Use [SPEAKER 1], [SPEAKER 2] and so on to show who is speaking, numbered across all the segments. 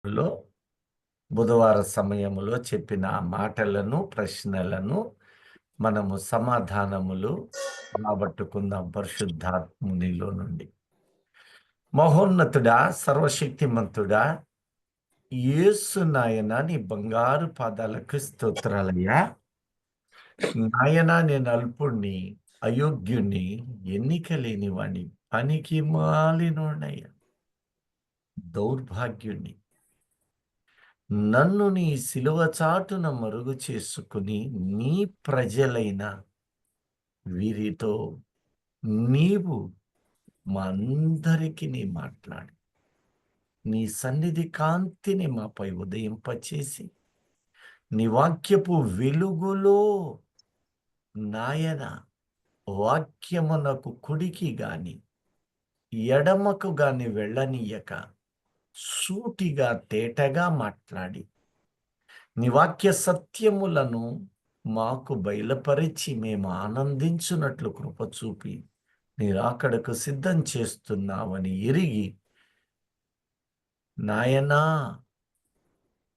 [SPEAKER 1] లో బుధవార సమయములో చెప్పిన ఆ మాటలను, ప్రశ్నలను మనము సమాధానములు రాబట్టుకుందాం పరిశుద్ధాత్మునిలో నుండి. మహోన్నతుడా, సర్వశక్తిమంతుడా, యేసు నాయన నీ బంగారు పాదాలకు స్తోత్రాలయ్యా. నాయనా, నేను అల్పుణ్ణి, అయోగ్యుణ్ణి, ఎన్నిక లేనివాణ్ణి, పనికి మాలినోడయ్యా, దౌర్భాగ్యుణ్ణి. నన్ను నీ శిలువ చాటున మరుగు చేసుకుని నీ ప్రజలైన వీరితో నీవు మా అందరికీ నీ మాట్లాడి నీ సన్నిధి కాంతిని మాపై ఉదయింపచేసి నీ వాక్యపు వెలుగులో నాయన వాక్యమునకు కుడికి గాని ఎడమకు గాని వెళ్ళనీయక సూటిగా తేటగా మాట్లాడి నీ వాక్య సత్యములను మాకు బయలుపరిచి మేము ఆనందించున్నట్లు కృప చూపి నీ రాకడకు సిద్ధం చేస్తున్నావని ఎరిగి నాయనా,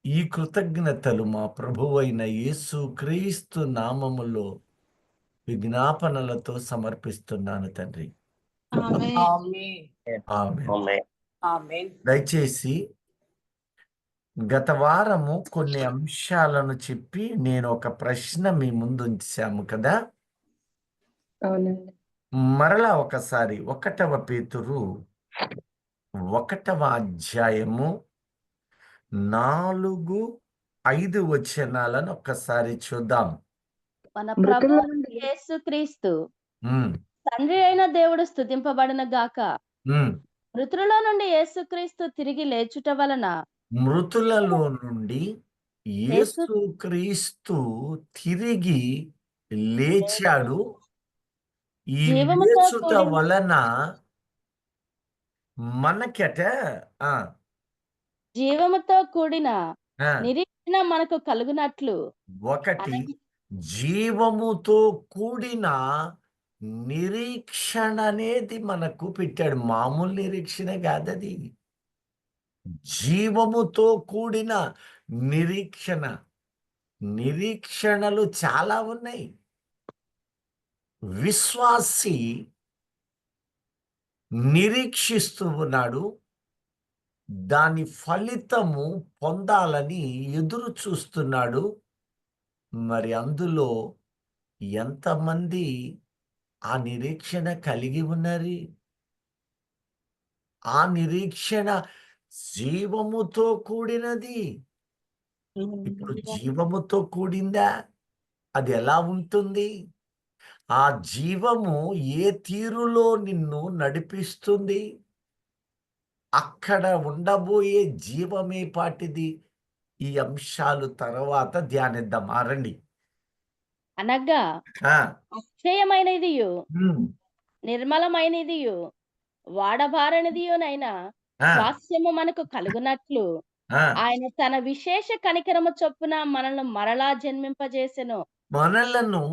[SPEAKER 1] ఈ కృతజ్ఞతలు మా ప్రభువైన యేసు క్రీస్తు నామములో విజ్ఞాపనలతో సమర్పిస్తున్నాను తండ్రి. ఆమేన్. దయచేసి గత వారము కొన్ని అంశాలను చెప్పి నేను ఒక ప్రశ్న మీ ముందు ఉంచాము కదా.
[SPEAKER 2] అవునండి.
[SPEAKER 1] మరలా ఒకసారి 1వ పేతురు 1వ అధ్యాయము 4, 5 వచనాలను ఒక్కసారి చూద్దాం.
[SPEAKER 3] మన
[SPEAKER 2] మృతుల
[SPEAKER 3] ప్రభు
[SPEAKER 2] నుండి
[SPEAKER 3] యేసుక్రీస్తు
[SPEAKER 1] ఉమ్,
[SPEAKER 3] తండ్రి అయిన దేవుడు స్తుతింపబడిన గాక.
[SPEAKER 1] ఉమ్.
[SPEAKER 3] మృతులలో నుండి యేసుక్రీస్తు తిరిగి లేచుట వలన
[SPEAKER 1] మృతులలో నుండి
[SPEAKER 3] యేసు
[SPEAKER 1] యేసుక్రీస్తు తిరిగి లేచాడు. ఈ
[SPEAKER 3] జీవముతో
[SPEAKER 1] లేచుట
[SPEAKER 3] కూడిన
[SPEAKER 1] వలన మనకట ఆ
[SPEAKER 3] జీవముతో కూడిన
[SPEAKER 1] ఆ,
[SPEAKER 3] నిరీక్షణ మనకు కలుగునట్లు
[SPEAKER 1] ఒకటి
[SPEAKER 3] అనగా
[SPEAKER 1] జీవముతో కూడిన నిరీక్షణ అనేది మనకు పెట్టాడు. మామూలు నిరీక్షణ కాదది, జీవముతో కూడిన నిరీక్షణ. నిరీక్షణలు చాలా ఉన్నాయి. విశ్వాసి నిరీక్షిస్తూ ఉన్నాడు, దాని ఫలితము పొందాలని ఎదురు చూస్తున్నాడు. మరి అందులో ఎంతమంది ఆ నిరీక్షణ కలిగి ఉన్నారు? ఆ నిరీక్షణ జీవముతో కూడినది. ఇప్పుడు జీవముతో కూడిందా? అది ఎలా ఉంటుంది? ఆ జీవము ఏ తీరులో నిన్ను నడిపిస్తుంది? అక్కడ ఉండబోయే జీవమే పాటిది? ఈ అంశాలు తర్వాత ధ్యానిద్దాం. రండి.
[SPEAKER 3] అనగా
[SPEAKER 1] ఆ,
[SPEAKER 3] అక్షయమైనదియు
[SPEAKER 1] ఉమ్,
[SPEAKER 3] నిర్మలమైనదియు వాడబారనిదియునైన
[SPEAKER 1] ఆ,
[SPEAKER 3] స్వాస్థ్యము మనకు కలుగునట్లు
[SPEAKER 1] ఆ.
[SPEAKER 3] ఆయన తన విశేష కనికరము చొప్పున మనల్ని మరలా జన్మింపజేసెను.
[SPEAKER 1] మనలను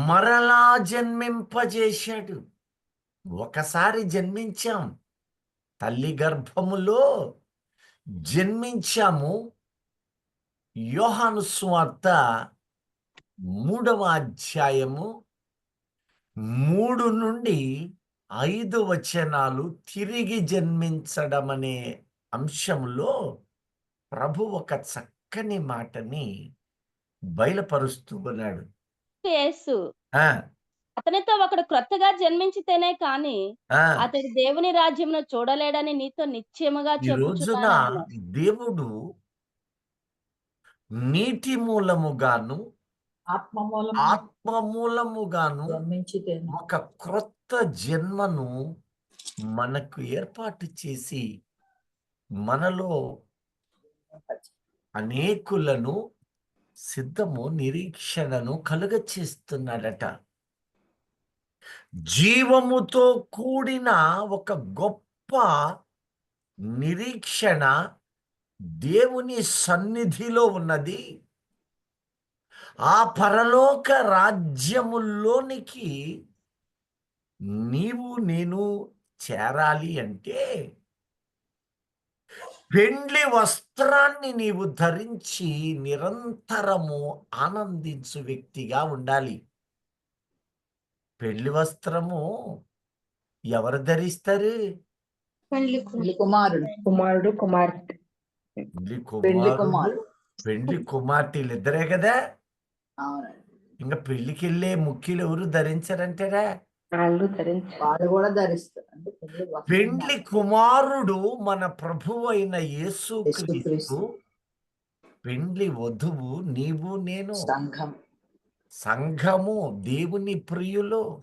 [SPEAKER 1] మరలా జన్మింపజేశాడు. ఒకసారి జన్మించాం, తల్లి గర్భములో జన్మించాము. యోహాను సువార్త 3వ అధ్యాయము 3 నుండి 5 వచనాలు తిరిగి జన్మించడం అనే అంశంలో ప్రభు ఒక చక్కని మాటని బయలుపరుస్తూ ఉన్నాడు.
[SPEAKER 3] యేసు
[SPEAKER 1] ఆ,
[SPEAKER 3] అతనితో ఒకడు క్రొత్తగా జన్మించితేనే కాని
[SPEAKER 1] ఆ.
[SPEAKER 3] అతడు దేవుని రాజ్యమును చూడలేడని నీతో నిశ్చయముగా
[SPEAKER 1] ఈ రోజున
[SPEAKER 3] చెప్పుచున్నాను.
[SPEAKER 1] దేవుడు నీటి మూలముగాను ఆత్మ మూలముగాను ఒక క్రొత్త జన్మను మనకు ఏర్పాటు చేసి మనలో అనేకులను నిరీక్షణను కలుగచేస్తున్నాడట. జీవముతో కూడిన ఒక గొప్ప నిరీక్షణ దేవుని సన్నిధిలో ఉన్నది. ఆ పరలోక రాజ్యములోనికి నీవు నేను చేరాలి అంటే పెండ్లి వస్త్రాన్ని నీవు ధరించి నిరంతరము ఆనందించు వ్యక్తిగా ఉండాలి. పెళ్లి వస్త్రము ఎవరు ధరిస్తారు?
[SPEAKER 2] పెళ్లి
[SPEAKER 4] పెళ్లి కుమారుడు
[SPEAKER 2] కుమారుడు కుమార్తె.
[SPEAKER 1] పెళ్లి
[SPEAKER 4] పెళ్లి
[SPEAKER 1] కుమారుడు
[SPEAKER 4] కుమారుడు
[SPEAKER 1] పెళ్లి కుమార్తెలు ఇద్దరే కదా.
[SPEAKER 4] అవునండి.
[SPEAKER 1] ఇంకా పెళ్లికి వెళ్ళే ముఖ్యులు ఎవరు ధరించారంటారా?
[SPEAKER 2] వాళ్ళు ధరించారు.
[SPEAKER 4] వాళ్ళు కూడా ధరిస్తారు. అంటే పెళ్లి వస్త్రం
[SPEAKER 1] పెండ్లి కుమారుడు మన ప్రభువు అయిన యేసుక్రీస్తు.
[SPEAKER 4] యేసుక్రీస్తు.
[SPEAKER 1] పెండ్లి వధువు నీవు నేను,
[SPEAKER 4] సంఘం.
[SPEAKER 1] సంఘము, దేవుని ప్రియులు.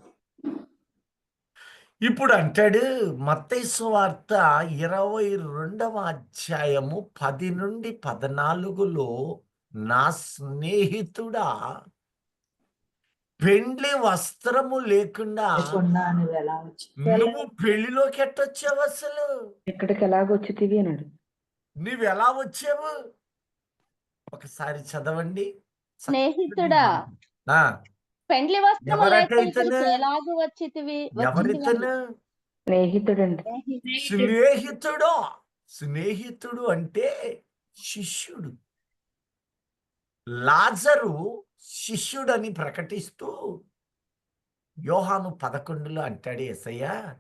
[SPEAKER 1] ఇప్పుడు అంటాడు మత్తయి సువార్త 22వ అధ్యాయము 10 నుండి 14లో, నా స్నేహితుడా, పెండ్లి వస్త్రము లేకుండా
[SPEAKER 4] లేకుండా నువ్వు ఎలా వచ్చి
[SPEAKER 1] నువ్వు పెళ్లిలోకి ఎట్టొచ్చావు? అసలు
[SPEAKER 2] ఇక్కడికి ఎలాగొచ్చితివి అన్నాడు.
[SPEAKER 1] నువ్వెలా వచ్చావు? ఒకసారి చదవండి.
[SPEAKER 3] స్నేహితుడా,
[SPEAKER 1] ఆ,
[SPEAKER 3] పెండ్లి వస్త్రము లేక
[SPEAKER 1] ఎవరట
[SPEAKER 3] ఇక్కడికి
[SPEAKER 1] ఇతను?
[SPEAKER 3] ఎలాగు వచ్చితివి?
[SPEAKER 1] ఎవరితను?
[SPEAKER 2] స్నేహితుడండి.
[SPEAKER 1] స్నేహితుడు. స్నేహితుడు అంటే శిష్యుడు. లాజరు శిష్యుడని ప్రకటిస్తూ యోహాను 11లో అంటాడు యేసయ్య,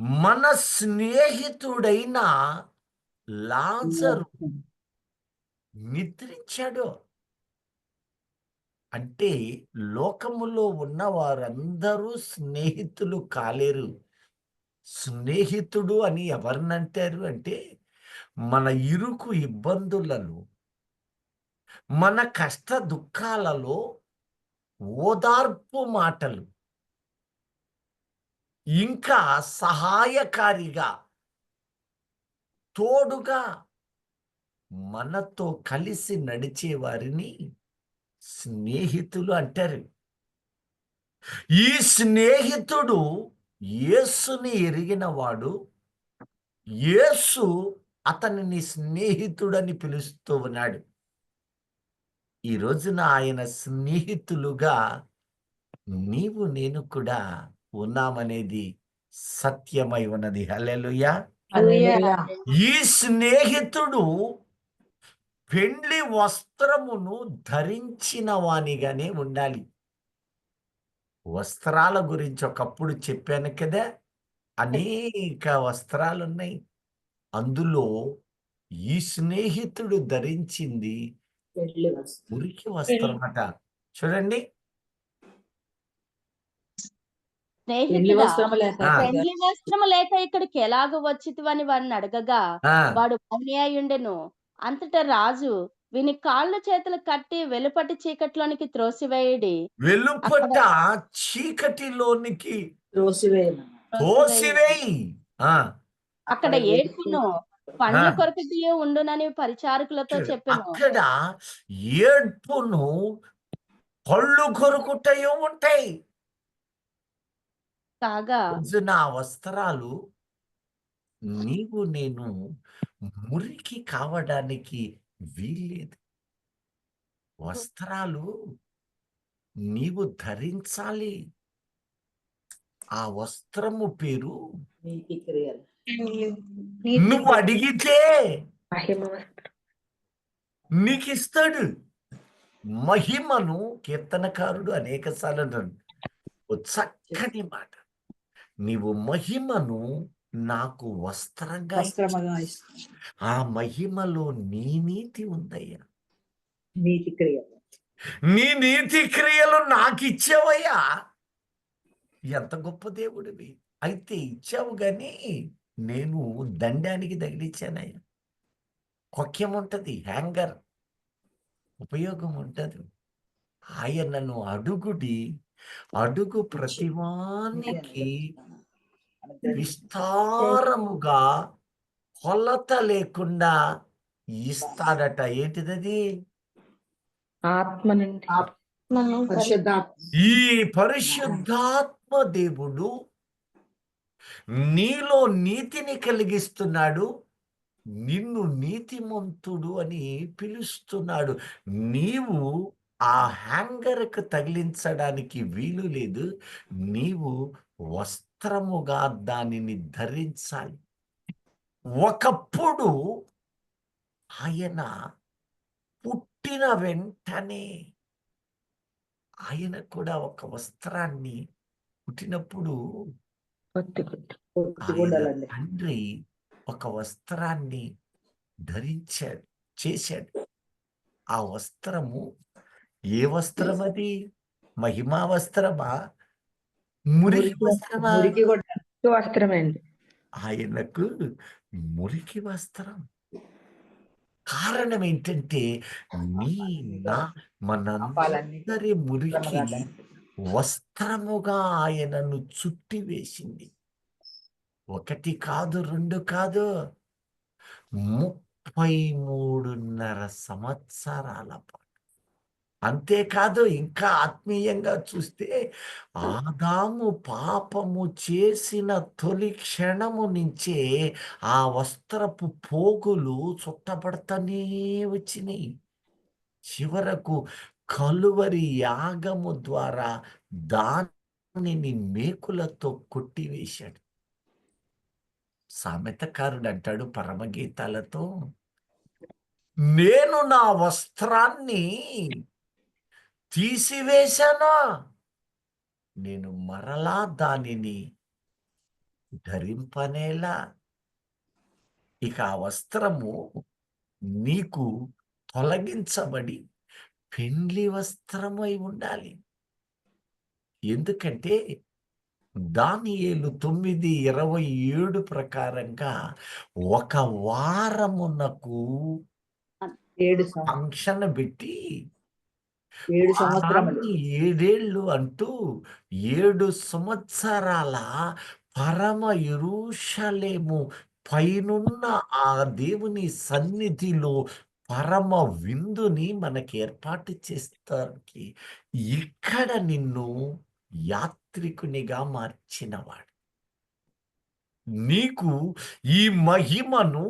[SPEAKER 1] మన స్నేహితుడైన లాజరు నిద్రించాడు. అంటే లోకములో ఉన్న వారందరూ స్నేహితులు కాలేరు. స్నేహితుడు అని ఎవరినంటారు అంటే, మన ఇరుకు ఇబ్బందులలో, మన కష్ట దుఃఖాలలో ఓదార్పు మాటలు, ఇంకా సహాయకారిగా, తోడుగా మనతో కలిసి నడిచే వారిని స్నేహితులు అంటారు. ఈ స్నేహితుడు యేసుని ఎరిగిన వాడు. యేసు అతనిని స్నేహితుడని పిలుస్తూ ఉన్నాడు. ఈ రోజున ఆయన స్నేహితులుగా నీవు నేను కూడా ఉన్నామనేది సత్యమై ఉన్నది. హల్లెలూయా.
[SPEAKER 4] హల్లెలూయా.
[SPEAKER 1] ఈ స్నేహితుడు పెండ్లి వస్త్రమును ధరించిన వానిగానే ఉండాలి. వస్త్రాల గురించి ఒకప్పుడు చెప్పాను కదా, అనేక వస్త్రాలు ఉన్నాయి. అందులో ఈ స్నేహితుడు ధరించింది
[SPEAKER 4] పెళ్లి వస్త్రం.
[SPEAKER 1] మురికి వస్త్రం అట. చూడండి,
[SPEAKER 4] పెళ్లి
[SPEAKER 3] స్నేహితుడా,
[SPEAKER 4] వస్త్రం లేక
[SPEAKER 1] ఆ.
[SPEAKER 3] పెండ్లి వస్త్రము లేక ఇక్కడికి ఎలాగు వచ్చితివని వాడిని అడగగా,
[SPEAKER 1] ఆ,
[SPEAKER 3] వాడు మౌని అయ్యుండెను. అంతటా రాజు, వీని కాళ్ళు చేతులు కట్టి వెలుపటి చీకట్లోనికి త్రోసివేయుడి.
[SPEAKER 1] వెలుపట చీకటిలోనికి
[SPEAKER 4] త్రోసివేయమని.
[SPEAKER 1] తోసివేయి. ఆ,
[SPEAKER 3] అక్కడ ఏడ్పును పండ్లు కొరకటియు ఉండునని పరిచారకులతో చెప్పెను.
[SPEAKER 1] అక్కడ ఏడ్పును పళ్ళు కొరుకుటయు ఉంటాయి.
[SPEAKER 3] కాగా
[SPEAKER 1] రోజున ఆ వస్త్రాలు నీవు నేను మురికి కావడానికి వీల్లేదు. వస్త్రాలు నీవు ధరించాలి. ఆ వస్త్రము పేరు
[SPEAKER 4] నీతి క్రియలు.
[SPEAKER 1] నువ్వు అడిగితే
[SPEAKER 2] మహిమ వస్త్రం.
[SPEAKER 1] నీకు ఇస్తాడు. మహిమను కీర్తనకారుడు అనేకసార్లు అన్నాడు. ఓ చక్కని మాట, నీవు మహిమను నాకు వస్త్రంగా
[SPEAKER 4] వస్త్రముగా ఇస్తాను.
[SPEAKER 1] ఆ మహిమలో నీ నీతి ఉందయ్యా.
[SPEAKER 4] నీతి క్రియలు.
[SPEAKER 1] నీ నీతి క్రియలు నాకు ఇచ్చావయ్యా. ఎంత గొప్ప దేవుడివి. అయితే ఇచ్చావు గాని నేను దండానికి తగిలిచ్చానయ్యా. కొక్యం ఉంటది, హ్యాంగర్ ఉపయోగం ఉంటది. ఆయనను అడుగుడి, అడుగు ప్రతివానికి విస్తారముగా కొలత లేకుండా ఇస్తాడట. ఏంటిదది?
[SPEAKER 2] ఆత్మ నుండి.
[SPEAKER 4] పరిశుద్ధాత్మ.
[SPEAKER 1] ఈ పరిశుద్ధాత్మ దేవుడు నీలో నీతిని కలిగిస్తున్నాడు. నిన్ను నీతిమంతుడు అని పిలుస్తున్నాడు. నీవు ఆ హ్యాంగర్కు తగిలించడానికి వీలు లేదు. నీవు వస్త్రముగా దానిని ధరించాలి. ఒకప్పుడు ఆయన పుట్టిన వెంటనే ఆయన కూడా ఒక వస్త్రాన్ని పుట్టినప్పుడు
[SPEAKER 2] పొత్తిగుడ్డ.
[SPEAKER 1] ఆయన
[SPEAKER 4] పొత్తిగుడ్డలండి.
[SPEAKER 1] తండ్రి ఒక వస్త్రాన్ని ధరించాడు, చేశాడు. ఆ వస్త్రము ఏ వస్త్రం అది? మహిమా వస్త్రమా? మురికి వస్త్రమా?
[SPEAKER 4] మురికి గుడ్డ.
[SPEAKER 2] వస్త్రమే అండి.
[SPEAKER 1] ఆయనకు మురికి వస్త్రం. కారణం ఏంటంటే నీ నా మనందరి మురికి వస్త్రముగా ఆయనను చుట్టివేసింది. 1 కాదు, 2 కాదు, 33.5 సంవత్సరాల పాటు. అంతేకాదు, ఇంకా ఆత్మీయంగా చూస్తే ఆదాము పాపము చేసిన తొలి క్షణము నుంచే ఆ వస్త్రపు పోగులు చుట్టబడతానే వచ్చినాయి. చివరకు కలువరి యాగము ద్వారా దానిని మేకులతో కొట్టివేశాడు. సామెతకారుడు అంటాడు పరమగీతాలతో, నేను నా వస్త్రాన్ని తీసివేశాను, నేను మరలా దానిని ధరింపనేలా. ఇక ఆ వస్త్రము నీకు తొలగించబడి పెండ్లి వస్త్రమై ఉండాలి. ఎందుకంటే దానియేలు 9:27 ప్రకారంగా ఒక వారమునకు
[SPEAKER 4] 7
[SPEAKER 1] ఫంక్షన్ పెట్టి
[SPEAKER 4] 7 సంవత్సరములు.
[SPEAKER 1] వారాన్ని 7 ఏళ్ళు అంటూ 7 సంవత్సరాల పరమ యెరూషలేము పైనున్న ఆ దేవుని సన్నిధిలో పరమ విందుని మనకి ఏర్పాటు చేస్తానికి ఇక్కడ నిన్ను యాత్రికునిగా మార్చినవాడు. నీకు ఈ మహిమను,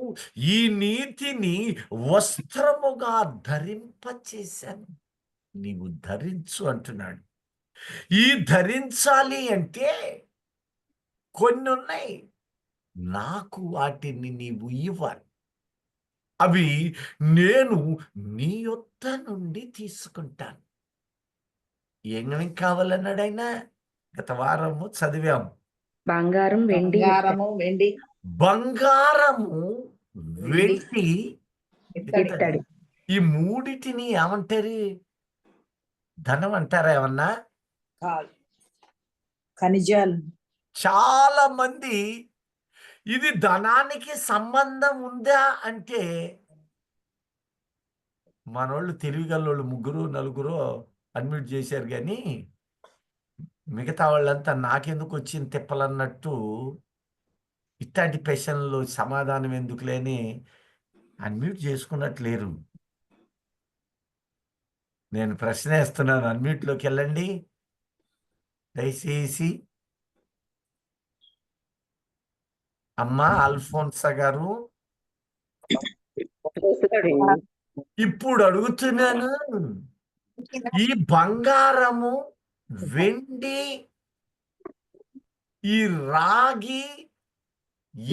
[SPEAKER 1] ఈ నీతిని వస్త్రముగా ధరింపచేశాను, నీవు ధరించు అంటున్నాడు. ఈ ధరించాలి అంటే కొన్ని ఉన్నాయి, నాకు వాటిని నీవు ఇవ్వాలి. అవి నేను నీ యొద్ద నుండి తీసుకుంటాను. ఏమేమి కావాలన్నాడు ఆయన? గత వారము చదివాము.
[SPEAKER 2] బంగారం, వెండి,
[SPEAKER 4] బంగారము, వెండి,
[SPEAKER 1] బంగారము, వెండి,
[SPEAKER 2] ఇత్తడి.
[SPEAKER 1] ఈ మూడిటిని ఏమంటారు? ధనం అంటారా ఏమన్నా?
[SPEAKER 4] కాదు, ఖనిజాలు.
[SPEAKER 1] చాలా మంది ఇది ధనానికి సంబంధం ఉందా అంటే, మనోళ్ళు తెలివిగల్లోళ్ళు 3-4 అడ్మిట్ చేశారు, కానీ మిగతా వాళ్ళంతా నాకెందుకు వచ్చింది తిప్పలన్నట్టు ఇట్లాంటి ప్రశ్నలు సమాధానం ఎందుకు లేని అన్మ్యూట్ చేసుకున్నట్లేరు. నేను ప్రశ్న వేస్తున్నాను, అన్మ్యూట్లోకి వెళ్ళండి దయచేసి. అమ్మా అల్ఫోన్సా గారు, ఇప్పుడు అడుగుతున్నాను, ఈ బంగారము, వెండి, ఈ రాగి,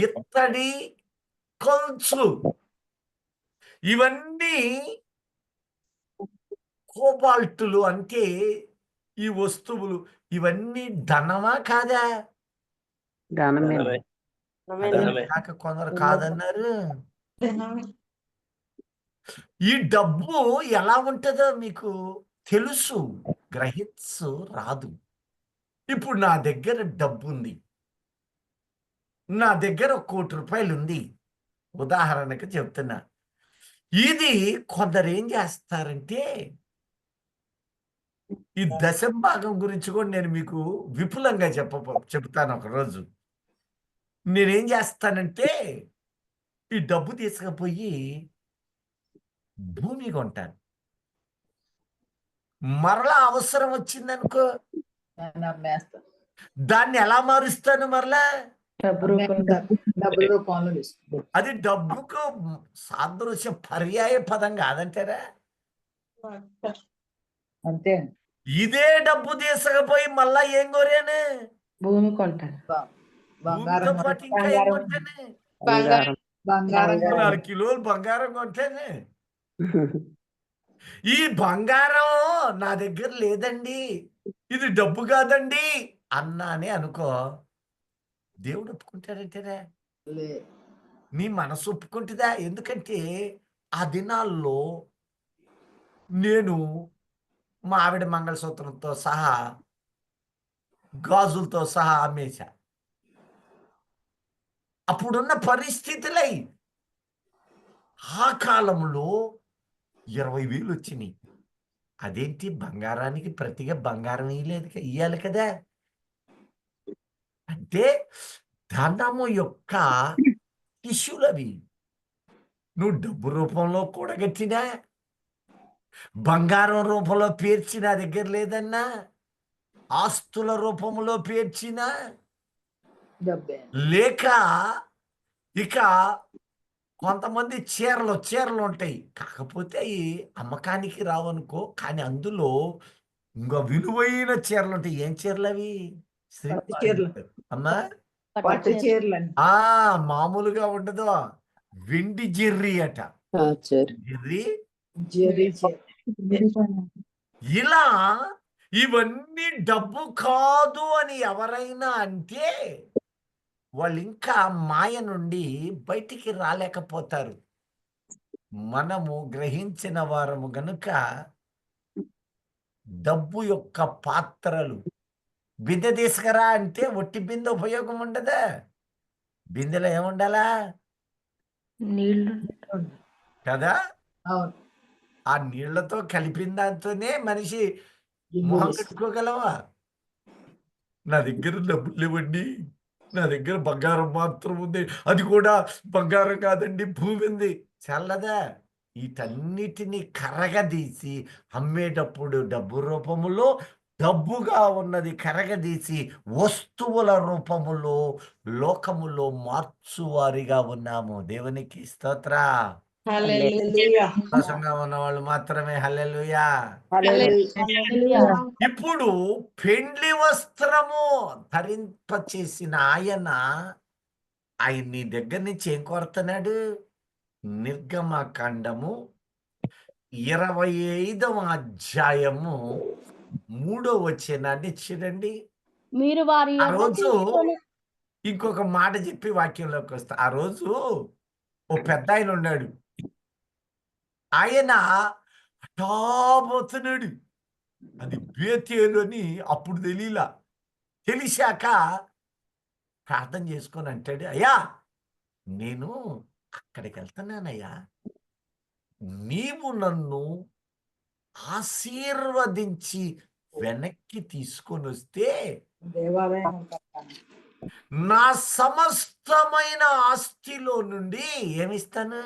[SPEAKER 1] ఇత్తడి, కంచు, ఇవన్నీ కోబాల్టులు అంటే ఈ వస్తువులు, ఇవన్నీ ధనమా కాదా? అదే కాక కొందరు కాదన్నారు. ఈ డబ్బు ఎలా ఉంటుందో మీకు తెలుసు, గ్రహించు రాదు. ఇప్పుడు నా దగ్గర డబ్బు ఉంది, నా దగ్గర 1 కోటి రూపాయలు ఉంది, ఉదాహరణకు చెప్తున్నా. ఇది కొందరు ఏం చేస్తారంటే, ఈ దశంభాగం గురించి కూడా నేను మీకు విపులంగా చెప్తాను ఒకరోజు. నేనేం చేస్తానంటే ఈ డబ్బు తీసుకుపోయి భూమి కొంటాను. మరలా అవసరం వచ్చిందనుకో దాన్ని ఎలా మారుస్తాను? మరలా
[SPEAKER 4] డబ్బుల రూపంలో తీసుకుంటాం.
[SPEAKER 1] అది డబ్బుకు సాదృశ్య పర్యాయ పదం కాదంటారా?
[SPEAKER 4] అంతే.
[SPEAKER 1] ఇదే డబ్బు తీసుకుపోయి మళ్ళా ఏం కోరాను?
[SPEAKER 2] భూమి కొంటాను.
[SPEAKER 4] బంగారం,
[SPEAKER 1] భూమితో పాటు ఇంకా ఏం కొంటాను?
[SPEAKER 4] బంగారం
[SPEAKER 2] బంగారం.
[SPEAKER 1] 4 కిలోలు బంగారం కొంటేనే ఈ బంగారం నా దగ్గర లేదండి, ఇది డబ్బు కాదండి అన్నానే అనుకో, దేవుడు ఒప్పుకుంటాడంటేనే.
[SPEAKER 4] లే.
[SPEAKER 1] నీ మనసు ఒప్పుకుంటుందా? ఎందుకంటే ఆ దినాల్లో నేను మా ఆవిడ మంగళసూత్రంతో సహా గాజులతో సహా అమ్మేశా. అప్పుడున్న పరిస్థితులై ఆ కాలంలో 20,000 వచ్చినాయి. అదేంటి, బంగారానికి ప్రతిగా బంగారం ఇయ్యాలి కదా. అంటే ధనము యొక్క టిష్యూలవి. నువ్వు డబ్బు రూపంలో కూడగట్టినా, బంగారం రూపంలో పేర్చి నా దగ్గర లేదన్నా, ఆస్తుల రూపంలో పేర్చినా,
[SPEAKER 4] డబ్బే.
[SPEAKER 1] లేక ఇక కొంతమంది చీరలు ఉంటాయి. కాకపోతే అయి అమ్మకానికి రావనుకో. కానీ అందులో ఇంకో విలువైన చీరలుంటాయి. ఏం చీరలవి?
[SPEAKER 4] పట్టు చీరలు.
[SPEAKER 1] అమ్మా?
[SPEAKER 4] పట్టు చీరలండి.
[SPEAKER 1] మామూలుగా ఉండదు. వెండి జెర్రీ అట. జెర్రీ.
[SPEAKER 4] జరీ చీర.
[SPEAKER 1] ఇలా ఇవన్నీ డబ్బు కాదు అని ఎవరైనా అంటే వాళ్ళు ఇంకా మాయ నుండి బయటికి రాలేకపోతారు. మనము గ్రహించిన వారము గనుక డబ్బు యొక్క పాత్రలు, బిందె తీసుకురా అంటే ఒట్టి బిందె ఉపయోగం ఉండదా? బిందెలో ఏముండాలా
[SPEAKER 2] నీళ్లు.
[SPEAKER 1] కదా?
[SPEAKER 4] అవును.
[SPEAKER 1] ఆ నీళ్లతో కలిపిన దాంతోనే మనిషి
[SPEAKER 4] ఇల్లు
[SPEAKER 1] మొహం
[SPEAKER 4] వేసుకో.
[SPEAKER 1] కట్టుకోగలవా? నా దగ్గర డబ్బులు లేవండి, నా దగ్గర బంగారం మాత్రం ఉంది, అది కూడా బంగారం కాదండి, భూమి ఉంది, చల్లదా? వీటన్నిటినీ కరగదీసి అమ్మేటప్పుడు డబ్బు రూపములో, డబ్బుగా ఉన్నది కరగదీసి వస్తువుల రూపములో లోకములో మార్చువారిగా ఉన్నాము. దేవునికి స్తోత్ర.
[SPEAKER 4] హల్లెలూయా.
[SPEAKER 1] సంతోషంగా ఉన్న వాళ్ళు మాత్రమే హల్లెలూయా.
[SPEAKER 4] హల్లెలూయా.
[SPEAKER 1] ఇప్పుడు పెండ్లి వస్త్రము ధరింపచేసిన ఆయన నీ దగ్గర నుంచి ఏం కోరుతున్నాడు? నిర్గమకాండము 25వ అధ్యాయము 3వ వచనాన్ని చూడండి.
[SPEAKER 3] మీరు వారి
[SPEAKER 1] ఆ
[SPEAKER 3] యొద్ద
[SPEAKER 1] రోజు
[SPEAKER 3] తీసుకొని
[SPEAKER 1] ఇంకొక మాట చెప్పి వాక్యంలోకి వస్తా. ఆ రోజు ఓ పెద్ద ఆయన ఉన్నాడు. ఆయన హఠాబోతున్నాడు. అది బేతేలు అని అప్పుడు తెలిసాక ప్రార్థన చేసుకొని అంటాడు, అయ్యా నేను అక్కడికి వెళ్తున్నానయ్యా, నీవు నన్ను ఆశీర్వదించి వెనక్కి తీసుకొని వస్తే
[SPEAKER 4] దేవాలయం కట్టాలి.
[SPEAKER 1] నా సమస్తమైన ఆస్తిలో నుండి ఏమిస్తాను?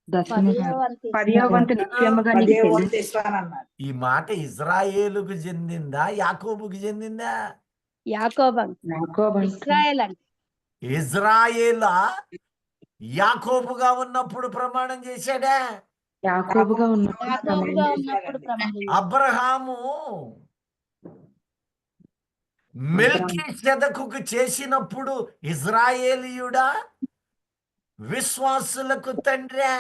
[SPEAKER 2] పదియవ వంతు నిత్యముగా నీకు
[SPEAKER 4] 10వ
[SPEAKER 2] చెల్లించు.
[SPEAKER 4] వంతు ఇస్తానన్నాడు.
[SPEAKER 1] ఈ మాట ఇజ్రాయేలుకు చెందిందా, యాకోబుకి చెందిందా?
[SPEAKER 3] యాకోబు ఇశ్రాయేల్ అంటే
[SPEAKER 1] ఇజ్రాయేలా యాకోబుగా ఉన్నప్పుడు ప్రమాణం చేశాడా?
[SPEAKER 2] యాకోబుగా ఉన్నప్పుడు
[SPEAKER 3] యాకోబుగా ఉన్నప్పుడు ప్రమాణం
[SPEAKER 1] అబ్రహాము మెల్కీసెదెకుకు చేసినప్పుడు ఇజ్రాయేలీయుడా, విశ్వాసులకు తండ్రా?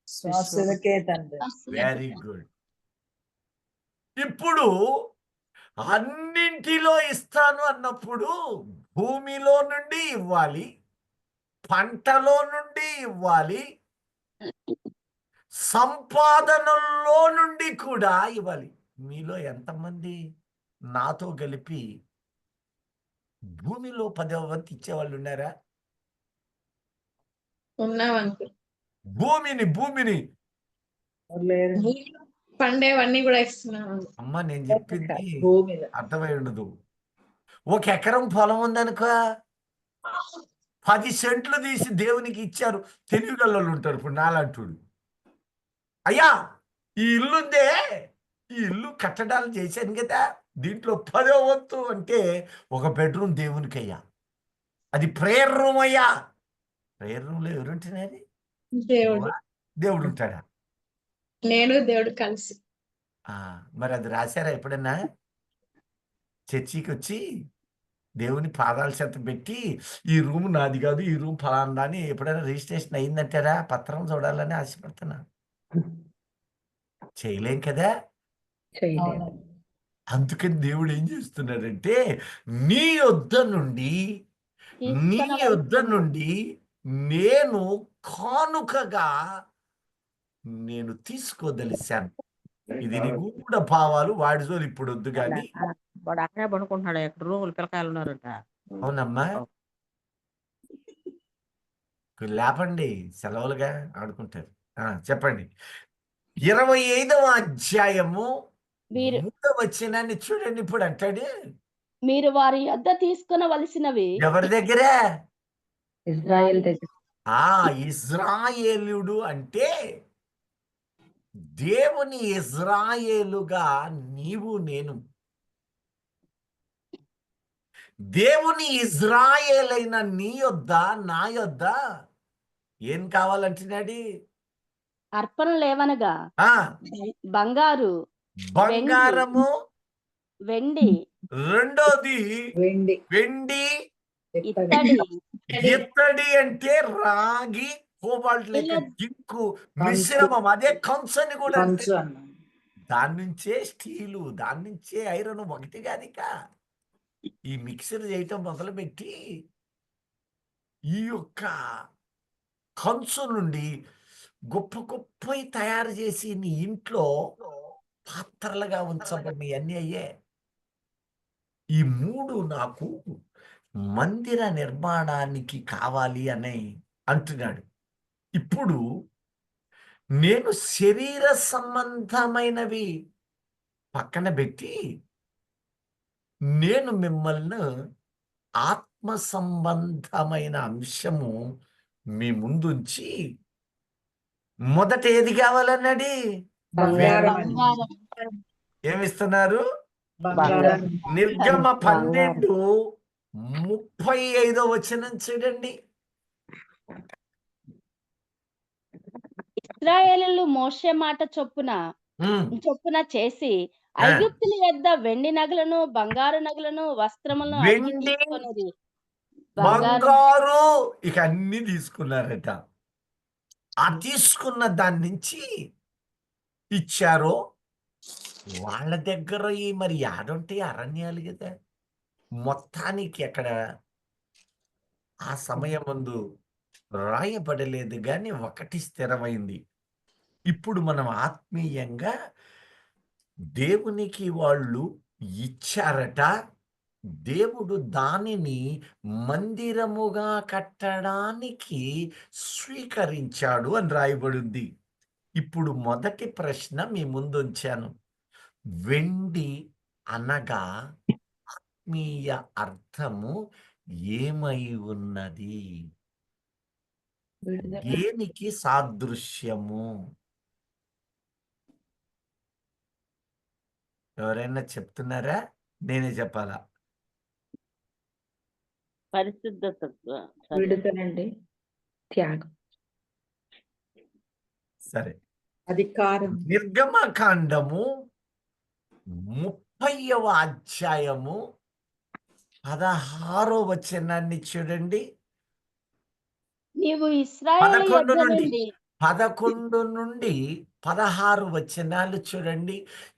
[SPEAKER 4] శ్వాసలకే తండ్రి.
[SPEAKER 1] Very good. ఇప్పుడు అన్నింటిలో ఇస్తాను అన్నప్పుడు భూమిలో నుండి ఇవ్వాలి, పంటలో నుండి ఇవ్వాలి, సంపాదనలో నుండి కూడా ఇవ్వాలి. మీలో ఎంతమంది నాతో కలిపి భూమిలో 10వ వంతు ఇచ్చేవాళ్ళు ఉన్నారా?
[SPEAKER 5] ఉన్నామనుకో.
[SPEAKER 1] భూమిని
[SPEAKER 4] లేరు.
[SPEAKER 5] పండేవన్నీ కూడా ఇస్తున్నాం.
[SPEAKER 1] అమ్మ, నేను చెప్పింది
[SPEAKER 4] భూమిద.
[SPEAKER 1] అర్థమై ఉండదు. 1 ఎకరం పొలం ఉందనుకో, 10 సెంట్లు తీసి దేవునికి ఇచ్చారు. తెలివిగల్లోళ్ళు ఉంటారు. ఇప్పుడు నాలంటుడు, అయ్యా ఈ ఇల్లుందే, ఈ ఇల్లు కట్టడాలు చేశాను కదా, దీంట్లో 10వ వంతు అంటే 1 బెడ్రూమ్ దేవునికి అయ్యా, అది ప్రేయర్ రూమ్ అయ్యా. ప్రేయర్ రూమ్లో ఎవరుంటున్నది?
[SPEAKER 5] దేవుడు,
[SPEAKER 1] దేవుడు ఉంటాడా?
[SPEAKER 5] నేను దేవుడు కలిసి.
[SPEAKER 1] మరి అది రాశారా ఎప్పుడన్నా? చర్చికి వచ్చి దేవుని పాదాల చెత్త పెట్టి ఈ రూమ్ నాది కాదు, ఈ రూమ్ ఫలానా అని ఎప్పుడైనా రిజిస్ట్రేషన్ అయిందంటారా? పత్రం చూడాలని ఆశపడుతున్నా. చేయలేం కదా.
[SPEAKER 2] చేయలేదు.
[SPEAKER 4] అవునండి.
[SPEAKER 1] అందుకని దేవుడు ఏం చేస్తున్నాడంటే నీ యొద్ద నుండి
[SPEAKER 3] తీసుకొనవలసినవి
[SPEAKER 1] నేను కానుకగా నేను తీసుకోదలిశాను. ఇది నిగూఢ భావాలు, వాడి జోలు ఇప్పుడు వద్దు గాని.
[SPEAKER 6] వాడు అక్కడే పడుకుంటున్నాడు, ఎక్కడ రూములు పిల్లకాయలు ఉన్నారంట.
[SPEAKER 1] అవునమ్మా, లేపండి, సెలవులుగా ఆడుకుంటారు. చెప్పండి. 25వ అధ్యాయము
[SPEAKER 3] మీరు
[SPEAKER 1] 3వ వచనాన్ని చూడండి. ఇప్పుడు అంటాడు,
[SPEAKER 3] మీరు వారి యొద్ద తీసుకొనవలసినవి
[SPEAKER 1] ఎవరి దగ్గర?
[SPEAKER 2] ఇజ్రాయెల్ దగ్గర.
[SPEAKER 1] ఇజ్రాయేలుడు అంటే దేవుని ఇజ్రాయేలుగా నీవు నేను. దేవుని ఇజ్రాయేలైన నీ యొద్ద నా యొద్ద ఏం కావాలంటున్నాడు?
[SPEAKER 3] అర్పణ లేవనగా
[SPEAKER 1] ఆ
[SPEAKER 3] బంగారు,
[SPEAKER 1] బంగారము,
[SPEAKER 3] వెండి,
[SPEAKER 1] రెండోది
[SPEAKER 4] వెండి,
[SPEAKER 1] వెండి,
[SPEAKER 4] ఇత్తడి,
[SPEAKER 3] ఇత్తడి,
[SPEAKER 1] ఇత్తడి అంటే రాగి, కోబాల్ట్ లేక జింకు మిశ్రమం. అదే కంచు అని కూడా అంటే.
[SPEAKER 4] కంచు అన్నాను.
[SPEAKER 1] దాని నుంచే స్టీలు, దాని నుంచే ఐరన్, ఒకటి కాదిక. ఈ మిక్సర్ చేయటం మొదలుపెట్టి ఈ యొక్క కంచు నుండి గొప్ప గొప్పవి తయారు చేసి నీ ఇంట్లో పాత్రలుగా ఉంచబడి అన్నీ అయ్యే. ఈ 3 నాకు మందిర నిర్మాణానికి కావాలి అని అంటున్నాడు. ఇప్పుడు నేను శరీర సంబంధమైనవి పక్కన పెట్టి నేను మిమ్మల్ని ఆత్మ సంబంధమైన అంశము మీ ముందుంచి మొదట ఏది కావాలన్నాడు?
[SPEAKER 4] బంగారం అండి.
[SPEAKER 3] బంగారం.
[SPEAKER 1] ఏమిస్తున్నారు?
[SPEAKER 4] బంగారం.
[SPEAKER 1] నిర్గమ 12:35 వచనం చూడండి.
[SPEAKER 3] ఇశ్రాయేలీయులు మోషే మాట చొప్పున చేసి ఐగుప్తుల యొద్ద వెండి నగలను, బంగారు నగలను, వస్త్రములను అడిగి
[SPEAKER 1] వెండి,
[SPEAKER 3] తీసుకొనిరి.
[SPEAKER 1] బంగారు ఇక అన్ని తీసుకున్నారట. ఆ తీసుకున్న దాని నుంచి ఇచ్చారో వాళ్ళ దగ్గర మరి యాడుంటే అరణ్యాలు కదా. మొత్తానికి అక్కడ ఆ సమయం ముందు రాయబడలేదు కానీ ఒకటి స్థిరమైంది. ఇప్పుడు మనం ఆత్మీయంగా దేవునికి వాళ్ళు ఇచ్చారట. దేవుడు దానిని మందిరముగా కట్టడానికి స్వీకరించాడు అని రాయబడింది. ఇప్పుడు మొదటి ప్రశ్న మీ ముందుంచాను. వెండి అనగా ఆత్మీయ అర్థము ఏమై ఉన్నది? దేనికి సాదృశ్యము? ఎవరైనా చెప్తున్నారా? నేనే చెప్పాలా?
[SPEAKER 3] పరిశుద్ధత,
[SPEAKER 2] విడుదలండి, త్యాగం.
[SPEAKER 1] సరే,
[SPEAKER 4] అధికారం.
[SPEAKER 1] నిర్గమకాండము 30వ అధ్యాయము 16వ వచనాన్ని చూడండి.
[SPEAKER 3] నీవు ఇశ్రాయేలు
[SPEAKER 1] 11 నుండి 16 వచనాలు చూడండి.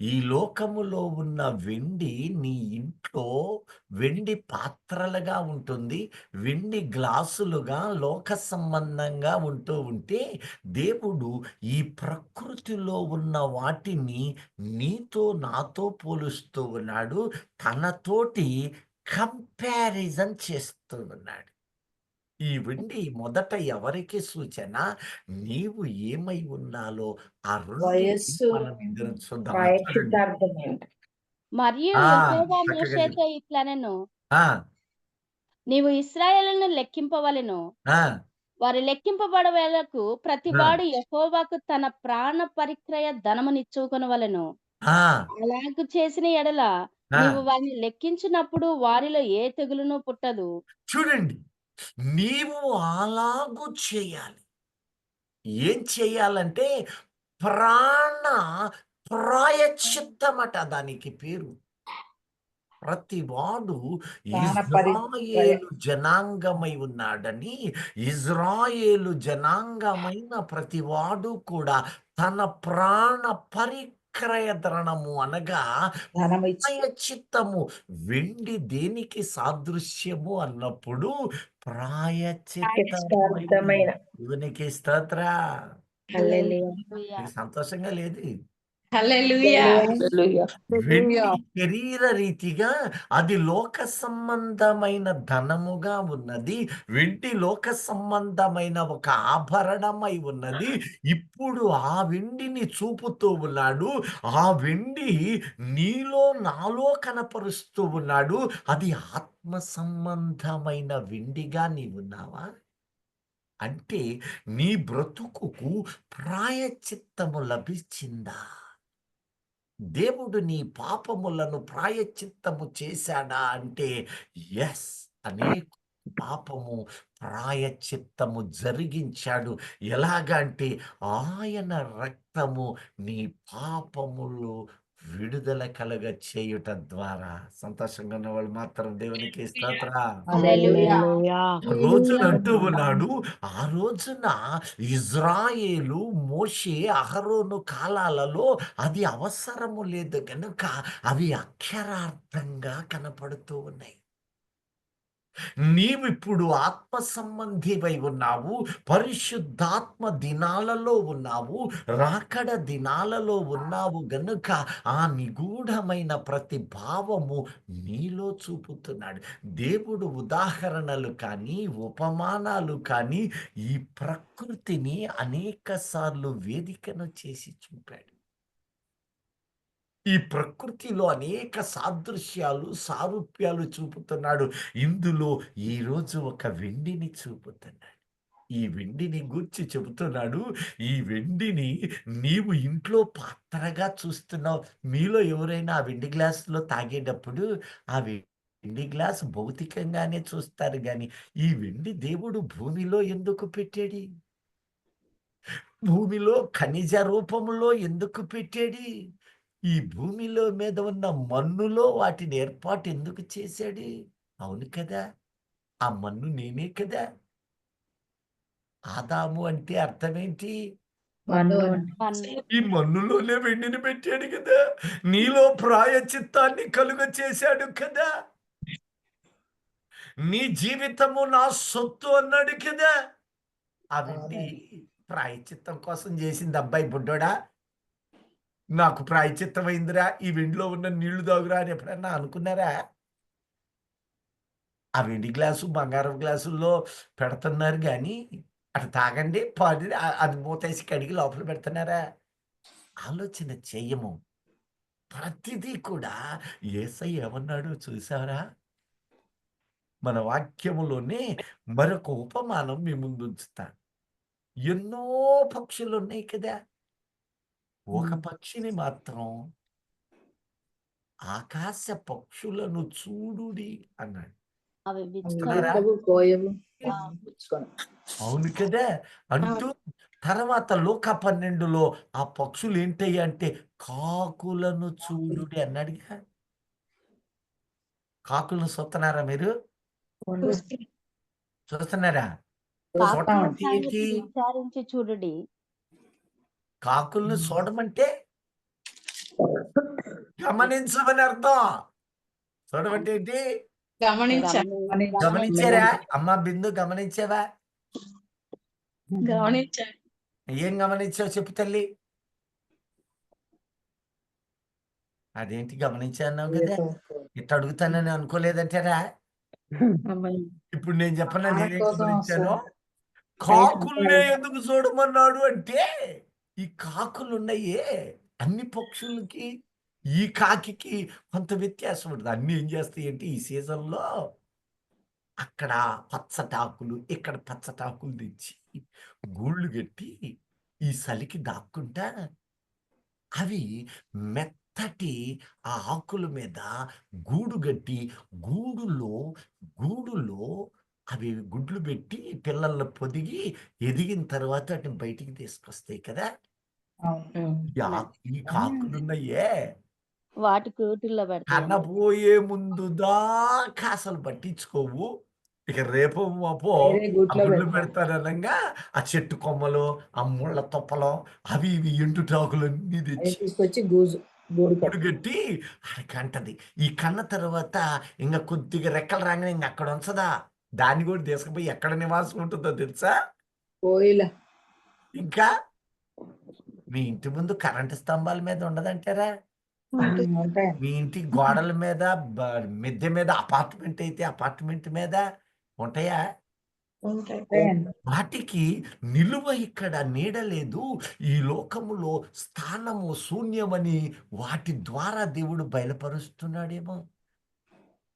[SPEAKER 1] ఈ లోకములో ఉన్న వెండి నీ ఇంట్లో వెండి పాత్రలుగా ఉంటుంది, వెండి గ్లాసులుగా లోక సంబంధంగా ఉంటూ ఉంటే దేవుడు ఈ ప్రకృతిలో ఉన్న వాటిని నీతో నాతో పోలుస్తూ ఉన్నాడు. తనతోటి కంపారిజన్ చేస్తూ ఉన్నాడు. ఈ వెండి మొదట ఎవరికి సూచన? నీవు ఏమై ఉన్నాలో ఆ
[SPEAKER 4] వయస్సు,
[SPEAKER 1] చూద్దాం.
[SPEAKER 4] ప్రాయశ్చిత్తార్థమైంది.
[SPEAKER 3] మరియు యెహోవా మోషేతో ఇట్లనెను, నీవు ఇశ్రాయేలును లెక్కింపవలెను. వారు లెక్కింపబడవేలకు ప్రతివాడు యెహోవాకు తన ప్రాణ పరిక్రయ ధనమునిచ్చుకొనవలెను. అలాగు చేసిన ఎడల నీవు వారిని లెక్కించినప్పుడు వారిలో ఏ తెగులును పుట్టదు.
[SPEAKER 1] చూడండి, నీవు అలాగూ చేయాలి. ఏం చేయాలంటే ప్రాణ ప్రాయశ్చిత్తమట దానికి పేరు. ప్రతివాడు
[SPEAKER 4] ప్రాణ
[SPEAKER 1] ఇజ్రాయేలు జనాంగమై ఉన్నాడని, ఇజ్రాయేలు జనాంగమైన ప్రతివాడు కూడా తన ప్రాణ పరిక్రయ ధరణము అనగా
[SPEAKER 4] ధనమిచ్చి
[SPEAKER 1] ప్రాయచిత్తము. వెండి దేనికి సాదృశ్యము అన్నప్పుడు ప్రాయచిత్తమైన
[SPEAKER 2] ఇష్టార్థమైన
[SPEAKER 1] దేవునికి స్తోత్ర.
[SPEAKER 2] హల్లెలూయా.
[SPEAKER 1] మీకు సంతోషంగా లేదు?
[SPEAKER 5] హల్లెలూయా.
[SPEAKER 2] హల్లెలూయా.
[SPEAKER 1] వెండి శరీర రీతిగా అది లోక సంబంధమైన ధనముగా ఉన్నది. వెండి లోక సంబంధమైన ఒక ఆభరణమై ఉన్నది. ఇప్పుడు ఆ వెండిని చూపుతూ ఉన్నాడు. ఆ వెండి నీలో నాలో కనపరుస్తూ ఉన్నాడు. అది ఆత్మ సంబంధమైన వెండిగా నీవున్నావా? అంటే నీ బ్రతుకుకు ప్రాయచిత్తము లభించిందా? దేవుడు నీ పాపములను ప్రాయచిత్తము చేశాడా అంటే ఎస్, అనేక పాపము ప్రాయచిత్తము జరిగించాడు. ఎలాగంటే ఆయన రక్తము నీ పాపములు విడుదల కలగ చేయుట ద్వారా. సంతోషంగా ఉన్న వాళ్ళు మాత్రం దేవునికి స్తోత్ర.
[SPEAKER 2] హల్లెలూయా.
[SPEAKER 1] ఆ రోజున అంటూ ఉన్నాడు, ఆ రోజున ఇజ్రాయేలు మోషే అహరోను కాలాలలో అది అవసరము లేదు కనుక అవి అక్షరార్థంగా కనపడుతూ ఉన్నాయి. నీవిప్పుడు ఆత్మ సంబంధివై ఉన్నావు, పరిశుద్ధాత్మ దినాలలో ఉన్నావు, రాకడ దినాలలో ఉన్నావు గనుక ఆ నిగూఢమైన ప్రతి భావము నీలో చూపుతున్నాడు. దేవుడు ఉదాహరణలు కానీ ఉపమానాలు కానీ ఈ ప్రకృతిని అనేక సార్లు వేదికను చేసి చూపాడు. ఈ ప్రకృతిలో అనేక సాదృశ్యాలు సారూప్యాలు చూపుతున్నాడు. ఇందులో ఈరోజు ఒక వెండిని చూపుతున్నాడు. ఈ వెండిని గూర్చి చెబుతున్నాడు. ఈ వెండిని నీవు ఇంట్లో పాత్రగా చూస్తున్నావు. మీలో ఎవరైనా ఆ వెండి గ్లాసులో తాగేటప్పుడు ఆ వెండి గ్లాసు భౌతికంగానే చూస్తారు గాని ఈ వెండి దేవుడు భూమిలో ఎందుకు పెట్టాడు? భూమిలో ఖనిజ రూపంలో ఎందుకు పెట్టాడు? ఈ భూమిలో మీద ఉన్న మన్నులో వాటిని ఏర్పాటు ఎందుకు చేశాడు? అవును కదా, ఆ మన్ను నేనే కదా. ఆదాము అంటే అర్థమేంటి?
[SPEAKER 2] మన్ను
[SPEAKER 1] ఈ మన్నులోనే వెండిని పెట్టాడు కదా. నీలో ప్రాయచిత్తాన్ని కలుగ చేశాడు కదా. నీ జీవితము నా సొత్తు అన్నాడు కదా. ఆ వెండి ప్రాయచిత్తం కోసం చేసింది. అబ్బాయి బుడ్డోడా, నాకు ప్రాయచిత్తం అయిందిరా, ఈ వెండిలో ఉన్న నీళ్లు తాగురా అని ఎప్పుడన్నా అనుకున్నారా? ఆ వెండి గ్లాసు బంగారం గ్లాసుల్లో పెడుతున్నారు కానీ అటు తాగండి పాడి అది మూతేసి కడిగి లోపల పెడుతున్నారా? ఆలోచన చెయ్యము. ప్రతిదీ కూడా యేసయ్య ఏమన్నాడు చూసారా? మన వాక్యములోనే మరొక ఉపమానం మీ ముందు ఉంచుతాను. ఎన్నో పక్షులు ఉన్నాయి కదా. ఒక పక్షిని మాత్రం ఆకాశ పక్షులను చూడుడి అన్నాడు.
[SPEAKER 3] అవి
[SPEAKER 1] విచ్చుకున్నారా?
[SPEAKER 4] కోయవు
[SPEAKER 1] అవును కదా. అంటూ తర్వాత లోక 12లో ఆ పక్షులు ఏంటయ్యా అంటే కాకులను చూడుడి అన్నాడుగా. కాకులను చూస్తున్నారా మీరు? చూస్తున్నారా? చూడటం అంటే ఏంటి?
[SPEAKER 3] విచారించి చూడుడి.
[SPEAKER 1] కాకులను చూడమంటే గమనించమని అర్థం. చూడమంటే ఏంటి?
[SPEAKER 5] గమనించాను.
[SPEAKER 1] గమనించారా? అమ్మా బిందు గమనించావా?
[SPEAKER 5] గమనించాను.
[SPEAKER 1] ఏం గమనించావు చెప్పు తల్లి. అదేంటి గమనించాన్నావు కదా, ఇట్లా అడుగుతానని అనుకోలేదంటారా? ఇప్పుడు నేను చెప్పనా నేనేం గమనించాను? కాకుల్నే ఎందుకు చూడమన్నాడు అంటే ఈ కాకులు ఉన్నాయే అన్ని పక్షులకి ఈ కాకికి కొంత వ్యత్యాసం ఉంటుంది. అన్ని ఏం చేస్తాయి అంటే ఈ సీజన్లో అక్కడ పచ్చటాకులు ఇక్కడ పచ్చటాకులు తెచ్చి గూళ్ళు కట్టి ఈ చలికి దాక్కుంటా అవి మెత్తటి ఆ ఆకుల మీద గూడు కట్టి గూడులో అవి గుడ్లు పెట్టి పిల్లలను పొదిగి ఎదిగిన తర్వాత వాటిని బయటికి తీసుకొస్తాయి కదా. ఈ కాకులున్నాయే
[SPEAKER 3] వాటి కూటుల్లో పెడతాయి.
[SPEAKER 1] కన్నపోయే ముందు దాకా అసలు పట్టించుకోవు. ఇక రేపు మాపో
[SPEAKER 4] వేరే
[SPEAKER 1] ఆ
[SPEAKER 4] గూట్లో
[SPEAKER 1] గుడ్లు
[SPEAKER 4] పెడతారు.
[SPEAKER 1] పెడతారనంగా ఆ చెట్టు కొమ్మలు, ఆ ముళ్ళ తుప్పలు, అవి ఇవి ఎండుటాకులన్నీ
[SPEAKER 4] అవి
[SPEAKER 1] తెచ్చి
[SPEAKER 4] తీసుకొచ్చి గూడు కడతారు.
[SPEAKER 1] ఉడిగట్టి అది కంటది. ఈ కన్న తర్వాత ఇంకా కొద్దిగా రెక్కలు రాగానే ఇంక అక్కడ ఉంచదా, దాన్ని కూడా తీసుకుపోయి ఎక్కడ నివాసం ఉంటుందో తెలుసా?
[SPEAKER 4] కోయిల
[SPEAKER 1] ఇంకా మీ ఇంటి ముందు కరెంటు స్తంభాల మీద ఉండదంటారా?
[SPEAKER 4] ఉంటాయండి.
[SPEAKER 1] మీ ఇంటి గోడల మీద, మిద్దె మీద, అపార్ట్మెంట్ అయితే అపార్ట్మెంట్ మీద ఉంటాయా?
[SPEAKER 4] ఉంటాయండి.
[SPEAKER 1] వాటికి నిలువ ఇక్కడ నీడ లేదు, ఈ లోకములో స్థానము శూన్యమని వాటి ద్వారా దేవుడు బయలుపరుస్తున్నాడేమో.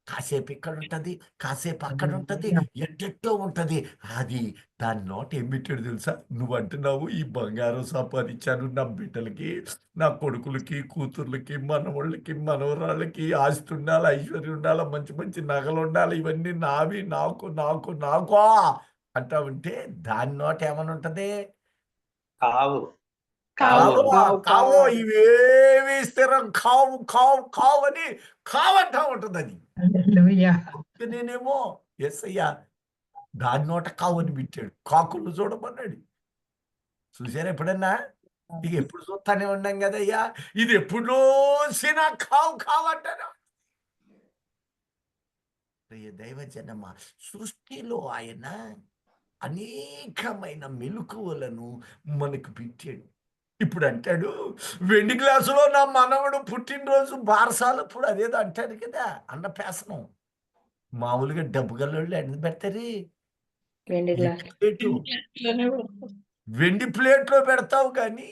[SPEAKER 1] కాసేపు ఇక్కడ ఉంటది, కాసేపు అక్కడ ఉంటది, ఎట్టెట్టో ఉంటది. అది దాని నోట ఏం పెట్టాడు తెలుసా? నువ్వు అంటున్నావు ఈ బంగారం సంపాదించాను నా బిడ్డలకి, నా కొడుకులకి, కూతుర్లకి, మనవాళ్ళకి, మనవరాళ్ళకి ఆస్తి ఉండాలి, ఐశ్వర్యం ఉండాలి, మంచి మంచి నగలు ఉండాలి, ఇవన్నీ నావి, నాకు నాకు నాకు అంటా ఉంటే దాని నోట ఏమని ఉంటది?
[SPEAKER 7] కావు
[SPEAKER 1] కావు
[SPEAKER 4] కావు,
[SPEAKER 1] కావు,
[SPEAKER 4] కావు.
[SPEAKER 1] ఇవేవి స్థిరం కావు కావు కావు అని కావంటా ఉంటది. అది నేనేమో యేసయ్య దాని నోట కావు అని పెట్టాడు, కాకులు చూడమన్నాడు. చూసారా ఎప్పుడన్నా? ఇక ఎప్పుడు చూస్తానే ఉన్నాం కదయ్యా, ఇది ఎప్పుడో సినా కావు కావు అంటాను. ప్రియ దైవజనమా, సృష్టిలో ఆయన అనేకమైన మెలకువలను మనకు పెట్టాడు. ఇప్పుడు అంటాడు, వెండి గ్లాసులో నా మనవడు పుట్టినరోజు బారసాలప్పుడు అదేదో అంటాడు కదా, అన్నప్రాసనం. మామూలుగా డబ్బు గల్లోళ్ళు ఎందుకు పెడతారు?
[SPEAKER 2] వెండి గ్లాస్
[SPEAKER 1] ప్లేటు వెండి ప్లేట్లో పెడతావు కానీ,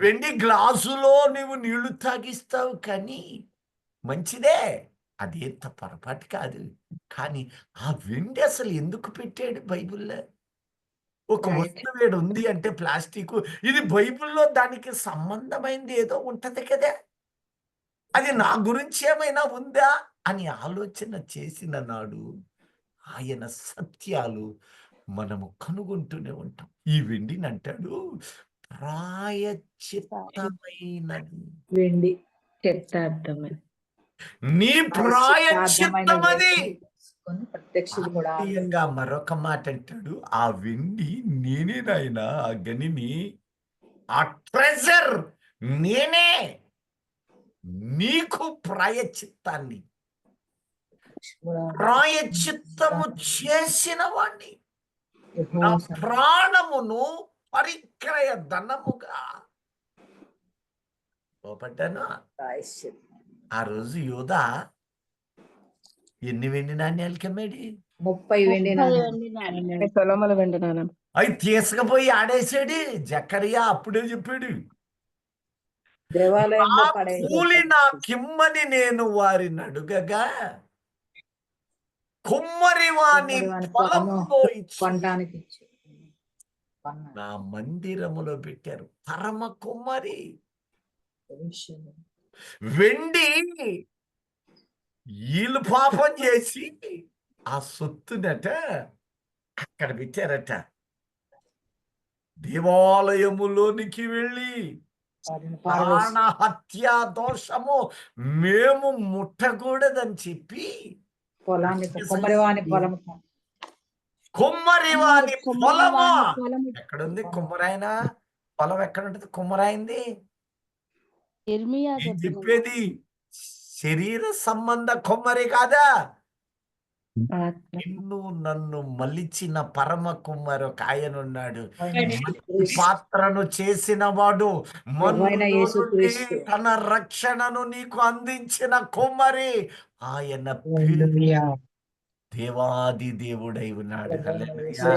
[SPEAKER 1] వెండి గ్లాసులో నువ్వు నీళ్లు తాగిస్తావు కానీ, మంచిదే, అదేంత పొరపాటు కాదు. కానీ ఆ వెండి అసలు ఎందుకు పెట్టాడు బైబిల్లో? ఒక వస్తువు ఏడు ఉంది అంటే ప్లాస్టిక్, ఇది బైబిల్లో దానికి సంబంధమైంది ఏదో ఉంటది కదా, అది నా గురించి ఏమైనా ఉందా అని ఆలోచన చేసిన నాడు ఆయన సత్యాలు మనము కనుగొంటూనే ఉంటాం. ఈ వెండిని అంటాడు ప్రాయచిత్తమైనది.
[SPEAKER 4] వెండి
[SPEAKER 2] చిత్తార్థమే.
[SPEAKER 1] నీ ప్రాయచిత్తమది.
[SPEAKER 4] ప్రత్యక్షుడు కూడా
[SPEAKER 1] ఆత్మీయంగా మరొక మాట అంటాడు, ఆ వెండి నేనే నాయనా, ఆ గనిని, ఆ ట్రెజర్ నేనే, నీకు ప్రాయచిత్తాన్ని, ప్రాయచిత్తము చేసిన వాణ్ణి, నా ప్రాణమును పరిక్రయ ధనముగా పోపడ్డాను. ఆ రోజు యోధా ఎన్ని వెండి నాణ్యాలకి అమ్మాడు?
[SPEAKER 4] 30 వెండి
[SPEAKER 3] 30 వెండి నాణేలు.
[SPEAKER 2] సొలొమోను వెండి నాణెం.
[SPEAKER 1] అవి తీసుకుపోయి ఆడేసాడు. జకరియా అప్పుడే చెప్పాడు,
[SPEAKER 4] దేవాలయంలో
[SPEAKER 1] నా
[SPEAKER 4] పడేసి
[SPEAKER 1] కూలి నాకిమ్మని నేను వారిని అడుగగా, కుమ్మరి వాని పొలంలో ఇచ్చి
[SPEAKER 4] కొనడానికి
[SPEAKER 1] నా మందిరములో పెట్టారు. పరమ కుమ్మరి. వెండి వీళ్ళు పాపం చేసి ఆ సొత్తునట అక్కడ పెట్టారట. దేవాలయములోనికి వెళ్ళి ప్రాణ హత్యా దోషము మేము ముట్టకూడదని చెప్పి
[SPEAKER 4] పొలాన్ని కుమ్మరివాని పొలం
[SPEAKER 1] కుమ్మరివాని పొలము
[SPEAKER 3] పొలము
[SPEAKER 1] ఎక్కడుంది? కుమ్మరాయన పొలం ఎక్కడ ఉంటుంది? కుమ్మరాయింది.
[SPEAKER 3] ఇర్మియా
[SPEAKER 1] నేను
[SPEAKER 3] చెప్పిన
[SPEAKER 1] చెప్పేది శరీర సంబంధ కుమ్మరి కాదా,
[SPEAKER 2] పాత్ర.
[SPEAKER 1] నిన్ను నన్ను మలిచిన పరమ కుమ్మరి ఒక ఆయన ఉన్నాడు. మట్టి పాత్రను చేసిన వాడు,
[SPEAKER 4] ప్రభువైన యేసుక్రీస్తు.
[SPEAKER 1] తన రక్షణను నీకు అందించిన కుమ్మరి ఆయన పేరు దేవాది దేవుడై ఉన్నాడు. హల్లెలూయా.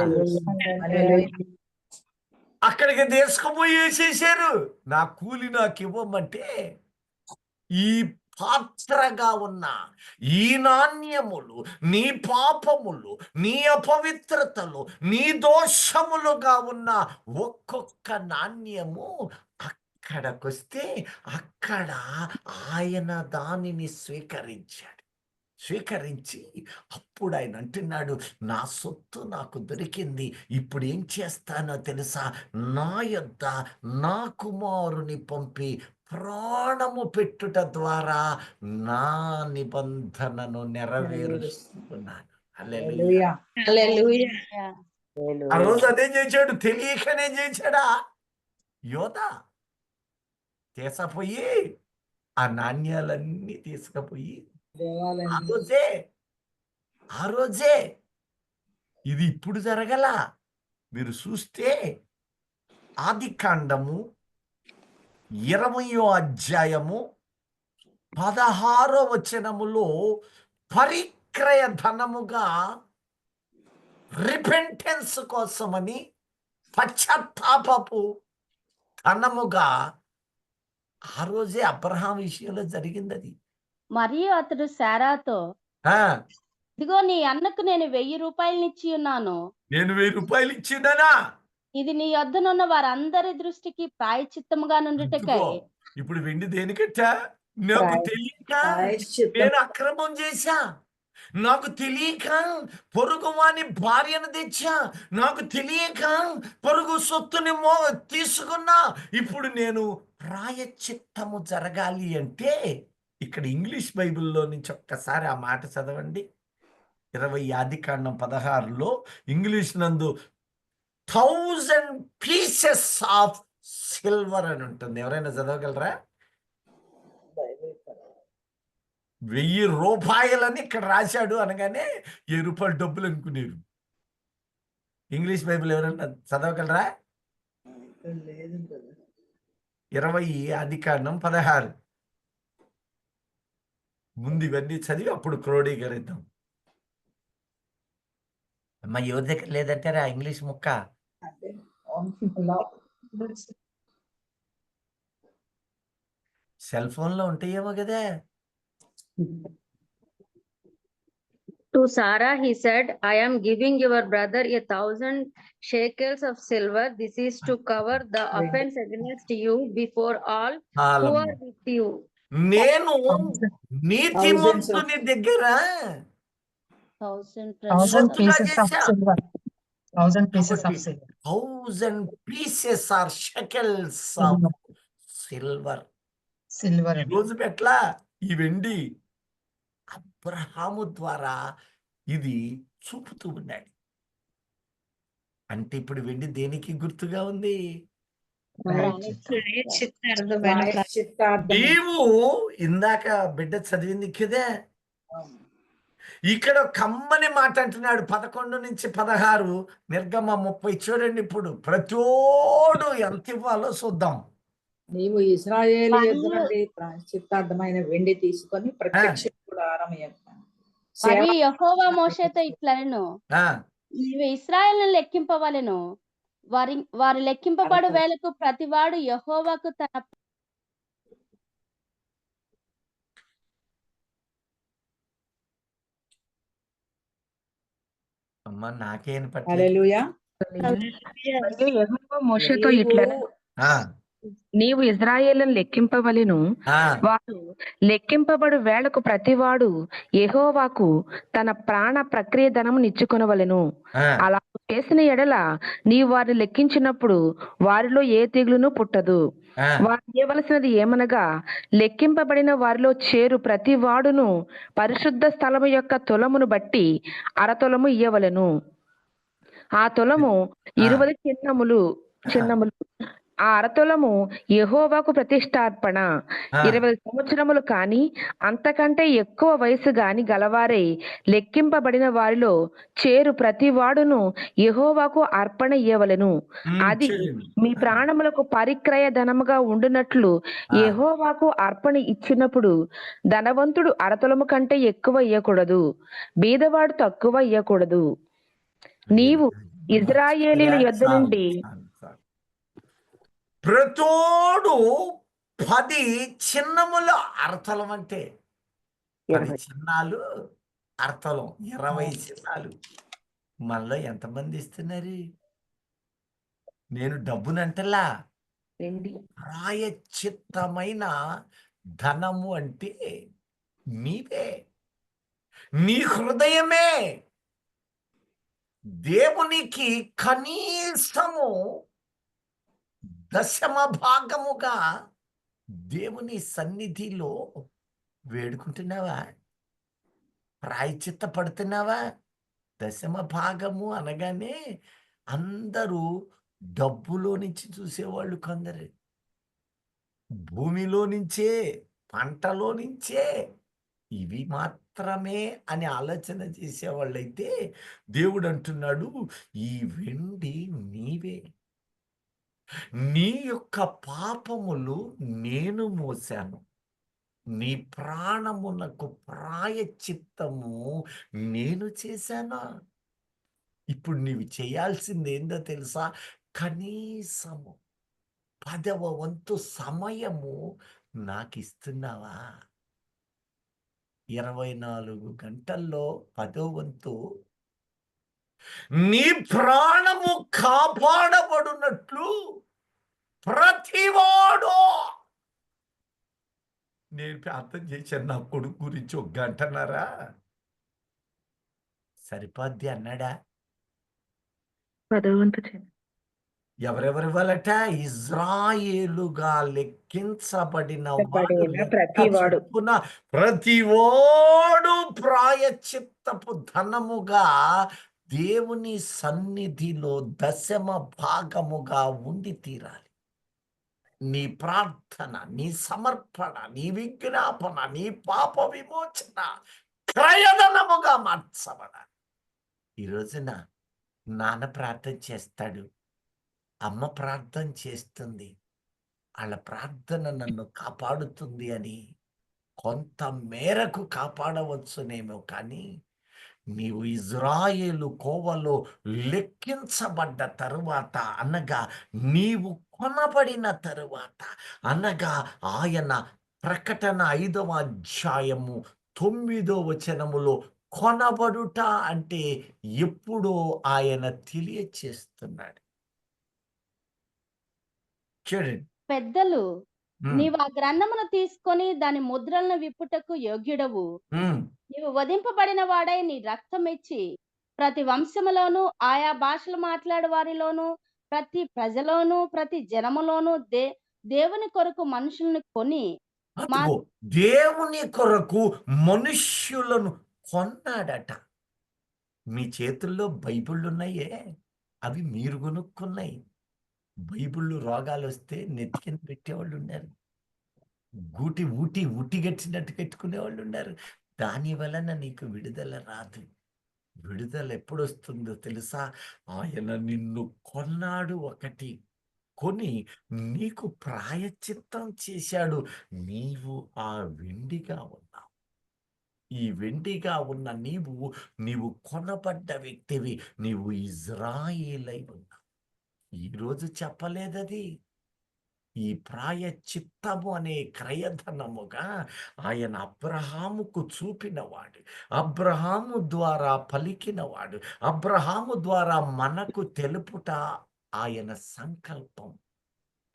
[SPEAKER 1] అక్కడికి తీసుకుపోయి వేసేసారు. నా కూలి నాకు ఇవ్వమంటే ఈ పాత్రగా ఉన్న ఈ నాణ్యములు, నీ పాపములు, నీ అపవిత్రతలు, నీ దోషములుగా ఉన్న ఒక్కొక్క నాణ్యము అక్కడకొస్తే అక్కడ ఆయన దానిని స్వీకరించి అప్పుడు ఆయన అంటున్నాడు, నా సొత్తు నాకు దొరికింది, ఇప్పుడు ఏం చేస్తానో తెలుసా? నా యొద్ద నా కుమారుని పంపి ప్రాణము పెట్టుట ద్వారా నా నిబంధనను నెరవేరుస్తున్నాను. హల్లెలూయా.
[SPEAKER 4] హల్లెలూయా.
[SPEAKER 5] హల్లెలూయా.
[SPEAKER 1] ఆ రోజు అదే చేశాడు, తెలియకనే చేశాడా యోధా. తీసుకుపోయి ఆ నాణ్యాలన్నీ తీసుకుపోయి
[SPEAKER 4] దేవాలయం
[SPEAKER 1] ఆ రోజే ఇది ఇప్పుడు జరగల. మీరు చూస్తే ఆదికాండము 20వ అధ్యాయము 16వ వచనములో పరిక్రయ ధనముగా రిపెంటెన్స్ కోసమని పశ్చాత్తాపపు ధనముగా ఆ రోజే అబ్రహాం విషయంలో జరిగింది అది.
[SPEAKER 3] మరియు అతడు శారాతో,
[SPEAKER 1] ఆ,
[SPEAKER 3] ఇదిగో నీ అన్నకు నేను 1000 రూపాయలనిచ్చి ఉన్నాను.
[SPEAKER 1] నేను 1000 రూపాయలు ఇచ్చిందనా?
[SPEAKER 3] ఇది నీ యొద్దనున్న వారందరి దృష్టికి ప్రాయచిత్తముగా నుండుటకై.
[SPEAKER 1] ఇదిగో, ఇప్పుడు వెండి దేనికట్టా? నాకు తెలియక
[SPEAKER 4] ప్రాయశ్చిత్తం.
[SPEAKER 1] నేను అక్రమం చేశా, నాకు తెలియక పొరుగు వాని భార్యను తెచ్చా, నాకు తెలియక పొరుగు సొత్తుని తీసుకున్నా. ఇప్పుడు నేను ప్రాయచిత్తము జరగాలి అంటే ఇక్కడ ఇంగ్లీష్ బైబిల్లో నుంచి ఒక్కసారి ఆ మాట చదవండి. 20 ఆదికాండం 16లో ఇంగ్లీష్ నందు 1000 పీసెస్ ఆఫ్ సిల్వర్ అని ఉంటుంది. ఎవరైనా చదవగలరా? 1000 రూపాయలని ఇక్కడ రాశాడు అనగానే 1000 రూపాయలు డబ్బులు అనుకునేరు. ఇంగ్లీష్ బైబిల్ ఎవరైనా చదవగలరా? 20 ఆదికాండం 16. ముందు ఇవన్నీ చదివి అప్పుడు క్రోడీకరిద్దాం. అమ్మ యువత దగ్గర లేదంటారా ఇంగ్లీష్ ముక్క? సెల్ ఫోన్ లో ఉంటాయేమో కదా.
[SPEAKER 2] To Sarah he said, I am giving your brother 1,000 shekels of silver. This is to cover the offense against you before all who are with you.
[SPEAKER 1] నేను నీతిమంతుని దగ్గర
[SPEAKER 3] 1000
[SPEAKER 8] 1000
[SPEAKER 3] plus
[SPEAKER 8] pieces of silver. 1000 pieces of silver.
[SPEAKER 1] 1000 pieces are shekels of silver.
[SPEAKER 8] Silver.
[SPEAKER 1] రోజు పెట్లా ఈ వెండి అబ్రహాము ద్వారా ఇది చూపుతూ ఉన్నాడు. అంటే ఇప్పుడు వెండి దేనికి గుర్తుగా ఉంది? నీవు ఇందాక బిడ్డ చదివింది కదా, ఇక్కడ కమ్మని మాట అంటున్నాడు 11 నుంచి 16 నిర్గమ 30 చూడండి. ఇప్పుడు ప్రతోడు ఎంత ఇవ్వాలో చూద్దాం.
[SPEAKER 4] నీవు ఇశ్రాయేలు యొద్ద నుండి ప్రాయశ్చిత్తార్థమైన వెండి తీసుకొని ప్రత్యక్ష గుడారం యొక్క
[SPEAKER 3] మరియు యెహోవా మోషేతో ఇట్లనెను, నీవు ఇశ్రాయేలును లెక్కింపవలెను. వారు లెక్కింపబడు వేళకు ప్రతివాడు యెహోవాకు తన
[SPEAKER 1] అమ్మ నాకేం పట్ల
[SPEAKER 4] హల్లెలూయా.
[SPEAKER 2] మరియు యెహోవా మోషేతో ఇట్లనెను, నీవు ఇశ్రాయేలును లెక్కింపవలెను. వారు లెక్కింపబడు వేళకు ప్రతివాడు యెహోవాకు తన ప్రాణ ప్రక్రియ ధనము నిచ్చుకొనవలెను. అలా చేసిన ఎడల నీవు వారిని లెక్కించినప్పుడు వారిలో ఏ తెగులును పుట్టదు. వారు చేయవలసినది ఏమనగా, లెక్కింపబడిన వారిలో చేరు ప్రతి వాడును పరిశుద్ధ స్థలము యొక్క తులమును బట్టి 1/2 తులము ఇయ్యవలెను. ఆ తులము 20 చిన్నములు. ఆ 1/2 తులము యెహోవాకు ప్రతిష్టార్పణ. 20 సంవత్సరములు కాని అంతకంటే ఎక్కువ వయసు గాని గలవారై లెక్కింపబడిన వారిలో చేరు ప్రతి వాడును యెహోవాకు అర్పణ ఇయ్యవలెను. అది మీ ప్రాణములకు పరిక్రయ ధనముగా ఉండునట్లు యెహోవాకు అర్పణ ఇచ్చినప్పుడు ధనవంతుడు 1/2 తులము కంటే ఎక్కువ ఇయ్యకూడదు, బీదవాడు తక్కువ ఇయ్యకూడదు. నీవు ఇశ్రాయేలీయుల యొద్ద నుండి
[SPEAKER 1] ప్రతోడు 10 చిన్నముల 1/2 తులం అంటే 10 చిన్నాలు 1/2 తులం 20 చిన్నాలు. మనలో ఎంతమంది ఇస్తున్నారు? నేను డబ్బునంటలా, ప్రాయచిత్తమైన ధనము అంటే నీవే, నీ హృదయమే. దేవునికి కనీసము 10వ భాగముగా దేవుని సన్నిధిలో వేడుకుంటున్నావా? ప్రాయశ్చిత్త పడుతున్నావా? దశమ భాగము అనగానే అందరూ డబ్బులో నుంచి చూసేవాళ్ళు కొందరు, భూమిలో నుంచే, పంటలో నుంచే ఇవి మాత్రమే అని ఆలోచన చేసేవాళ్ళైతే దేవుడు అంటున్నాడు, ఈ వెండి నీవే, నీ యొక్క పాపములు నేను మోసాను, నీ ప్రాణమునకు ప్రాయశ్చిత్తము నేను చేశానా? ఇప్పుడు నీవు చేయాల్సింది ఏందో తెలుసా? కనీసము 10వ వంతు సమయము నాకు ఇస్తున్నావా? 24 గంటల్లో 10వ వంతు నీ ప్రాణము కాపాడబడినట్లు ప్రతివాడు, నేను ప్రార్థన చేశాను నా కొడుకు గురించి 1 గంటన్నారా సరిపోద్ది అన్నాడా?
[SPEAKER 2] 10వ వంతు
[SPEAKER 1] ఎవరెవరి వలట? ఇజ్రాయేలుగా లెక్కించబడిన
[SPEAKER 2] ప్రతివాడు
[SPEAKER 1] ప్రతివాడు ప్రాయశ్చిత్తపు ధనముగా దేవుని సన్నిధిలో దశమ భాగముగా ఉండి తీరాలి. నీ ప్రార్థన, నీ సమర్పణ, నీ విజ్ఞాపన, నీ పాప విమోచన క్రయధనముగా మార్చబడాలి. ఈ రోజున నాన్న ప్రార్థన చేస్తాడు, అమ్మ ప్రార్థన చేస్తుంది, వాళ్ళ ప్రార్థన నన్ను కాపాడుతుంది అని కొంత మేరకు కాపాడవచ్చునేమో, కానీ నీవు ఇజ్రాయేలు కోవలో లెక్కించబడ్డ తరువాత, అనగా నీవు కొనబడిన తరువాత, అనగా ఆయన ప్రకటన 5వ అధ్యాయము 9వ వచనములో కొనబడుట అంటే ఎప్పుడో ఆయన తెలియచేస్తున్నాడు. చూడండి,
[SPEAKER 3] పెద్దలు
[SPEAKER 1] ఉమ్,
[SPEAKER 3] నీవు ఆ గ్రంథమును తీసుకొని దాని ముద్రలను విప్పుటకు యోగ్యుడవు.
[SPEAKER 1] ఉమ్,
[SPEAKER 3] నీవు వధింపబడిన వాడై నీ రక్తం ఇచ్చి ప్రతి వంశములోను, ఆయా భాషలు మాట్లాడే వారిలోను, ప్రతి ప్రజలోను, ప్రతి జనములోను దేవుని కొరకు మనుషుల్ని కొని
[SPEAKER 1] అదిగో దేవుని కొరకు మనుష్యులను కొన్నాడట. మీ చేతుల్లో బైబిళ్ళు ఉన్నాయే, అవి మీరు కొనుక్కున్నాయి. బైబిళ్ళు రోగాలు వస్తే నెత్తికిన పెట్టేవాళ్ళు ఉన్నారు, ఊటి గట్టినట్టు పెట్టుకునే వాళ్ళు ఉన్నారు. దాని వలన నీకు విడుదల రాదు. విడుదల ఎప్పుడు వస్తుందో తెలుసా? ఆయన నిన్ను కొన్నాడు, ఒకటి కొని నీకు ప్రాయశ్చిత్తం చేశాడు. నీవు ఆ వెండిగా ఉన్నావు. ఈ వెండిగా ఉన్న నీవు కొనబడ్డ వ్యక్తివి, నీవు ఇజ్రాయేలై ఉన్నావు. ఈరోజు చెప్పలేదది. ఈ ప్రాయశ్చిత్తము అనే క్రయధనముగా ఆయన అబ్రహాముకు చూపినవాడు, అబ్రహాము ద్వారా పలికినవాడు, అబ్రహాము ద్వారా మనకు తెలుపుట ఆయన సంకల్పం.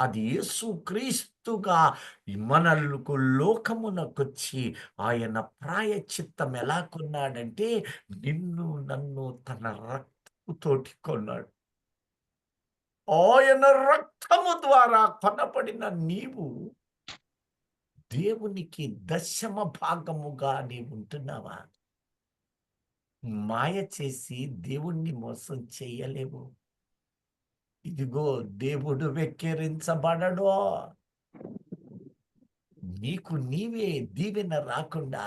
[SPEAKER 1] అది యేసుక్రీస్తుగా మనకు లోకమునకొచ్చి ఆయన ప్రాయశ్చిత్తం ఎలా కొన్నాడంటే, నిన్ను నన్ను తన రక్తముతోటి కొన్నాడు. ఆయన రక్తము ద్వారా కొనబడిన నీవు దేవునికి దశమ భాగముగా నీవు ఉంటున్నావా? మాయ చేసి దేవుణ్ణి మోసం చేయలేవు. ఇదిగో దేవుడు వెక్కిరించబడడు. నీకు నీవే దీవెన రాకుండా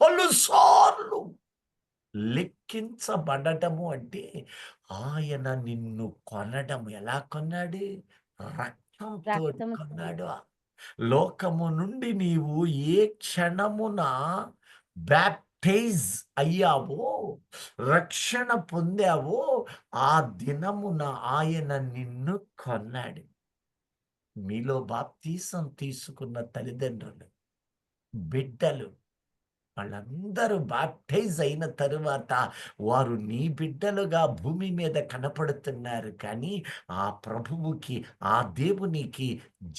[SPEAKER 1] పలుసార్లు లెక్కించబడటము అంటే ఆయన నిన్ను కొనడం. ఎలా కొన్నాడు? రక్తంతో కొన్నాడు. లోకము నుండి నీవు ఏ క్షణమున బ్యాప్టైజ్ అయ్యావో, రక్షణ పొందావో, ఆ దినమున ఆయన నిన్ను కొన్నాడు. మీలో బాప్తీసం తీసుకున్న తల్లిదండ్రులు, బిడ్డలు, వాళ్ళందరూ బాప్టైజ్ అయిన తరువాత వారు నీ బిడ్డలుగా భూమి మీద కనపడుతున్నారు. కానీ ఆ ప్రభువుకి, ఆ దేవునికి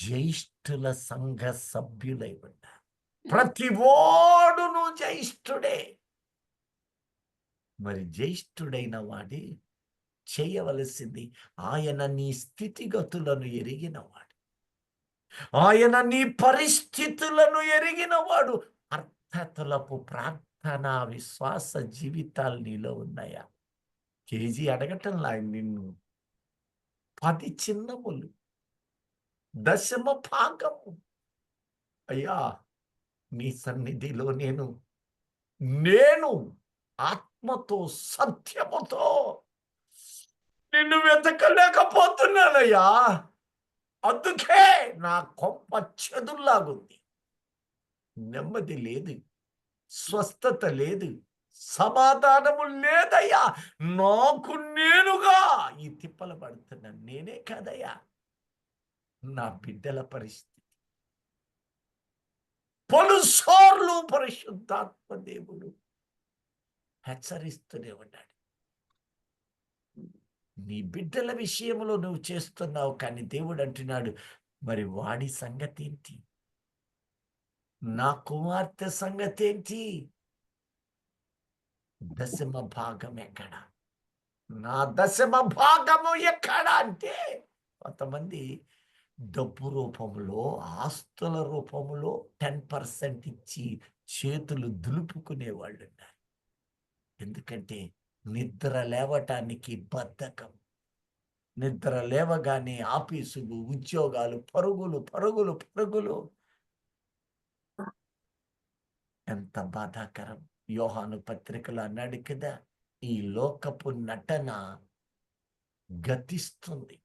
[SPEAKER 1] జ్యేష్ఠుల సంఘ సభ్యులై ఉన్నారు. ప్రతి ఓడును జ్యేష్ఠుడే. మరి జ్యేష్ఠుడైన వాడి చేయవలసింది, ఆయన నీ స్థితిగతులను ఎరిగినవాడు. ఆయన నీ పరిస్థితులను ఎరిగినవాడు. అర్థతలపు ప్రార్థన విశ్వాస జీవితాలు నీలో ఉన్నాయా? కేజీ అడగటంలా నిన్ను, 10 చిన్నములు, దశమ భాగము. అయ్యా, నీ సన్నిధిలో నేను ఆత్మతో సత్యముతో నిన్ను వెతకలేకపోతున్నానయ్యా. అందుకే నా కొంప చెదుల్లాగుంది. నెమ్మది లేదు, స్వస్థత లేదు, సమాధానము లేదయ్యా. నాకు నేనుగా ఈ తిప్పలు పడుతున్నాను. నేనే కాదయ్యా, నా బిడ్డల పరిస్థితి. పలుసార్లు పరిశుద్ధాత్మ దేవుడు హెచ్చరిస్తూనే ఉన్నాడు. నీ బిడ్డల విషయంలో నువ్వు చేస్తున్నావు, కానీ దేవుడు అంటున్నాడు, మరి వాడి సంగతి ఏంటి? నా కుమార్తె సంగతి ఏంటి? దశమ భాగం ఎక్కడ? నా దశమ భాగము ఎక్కడ అంటే, కొంతమంది డబ్బు రూపంలో, ఆస్తుల రూపంలో 10% ఇచ్చి చేతులు దులుపుకునే వాళ్ళు ఉన్నారు. ఎందుకంటే నిద్ర లేవటానికి బద్ధకం. నిద్ర లేవగానే ఆఫీసులు, ఉద్యోగాలు, పరుగులు పరుగులు పరుగులు. ఎంత బాధాకరం. యోహాను పత్రికలో అన్నాడు కదా, ఈ లోకపు నటన గతిస్తుంది,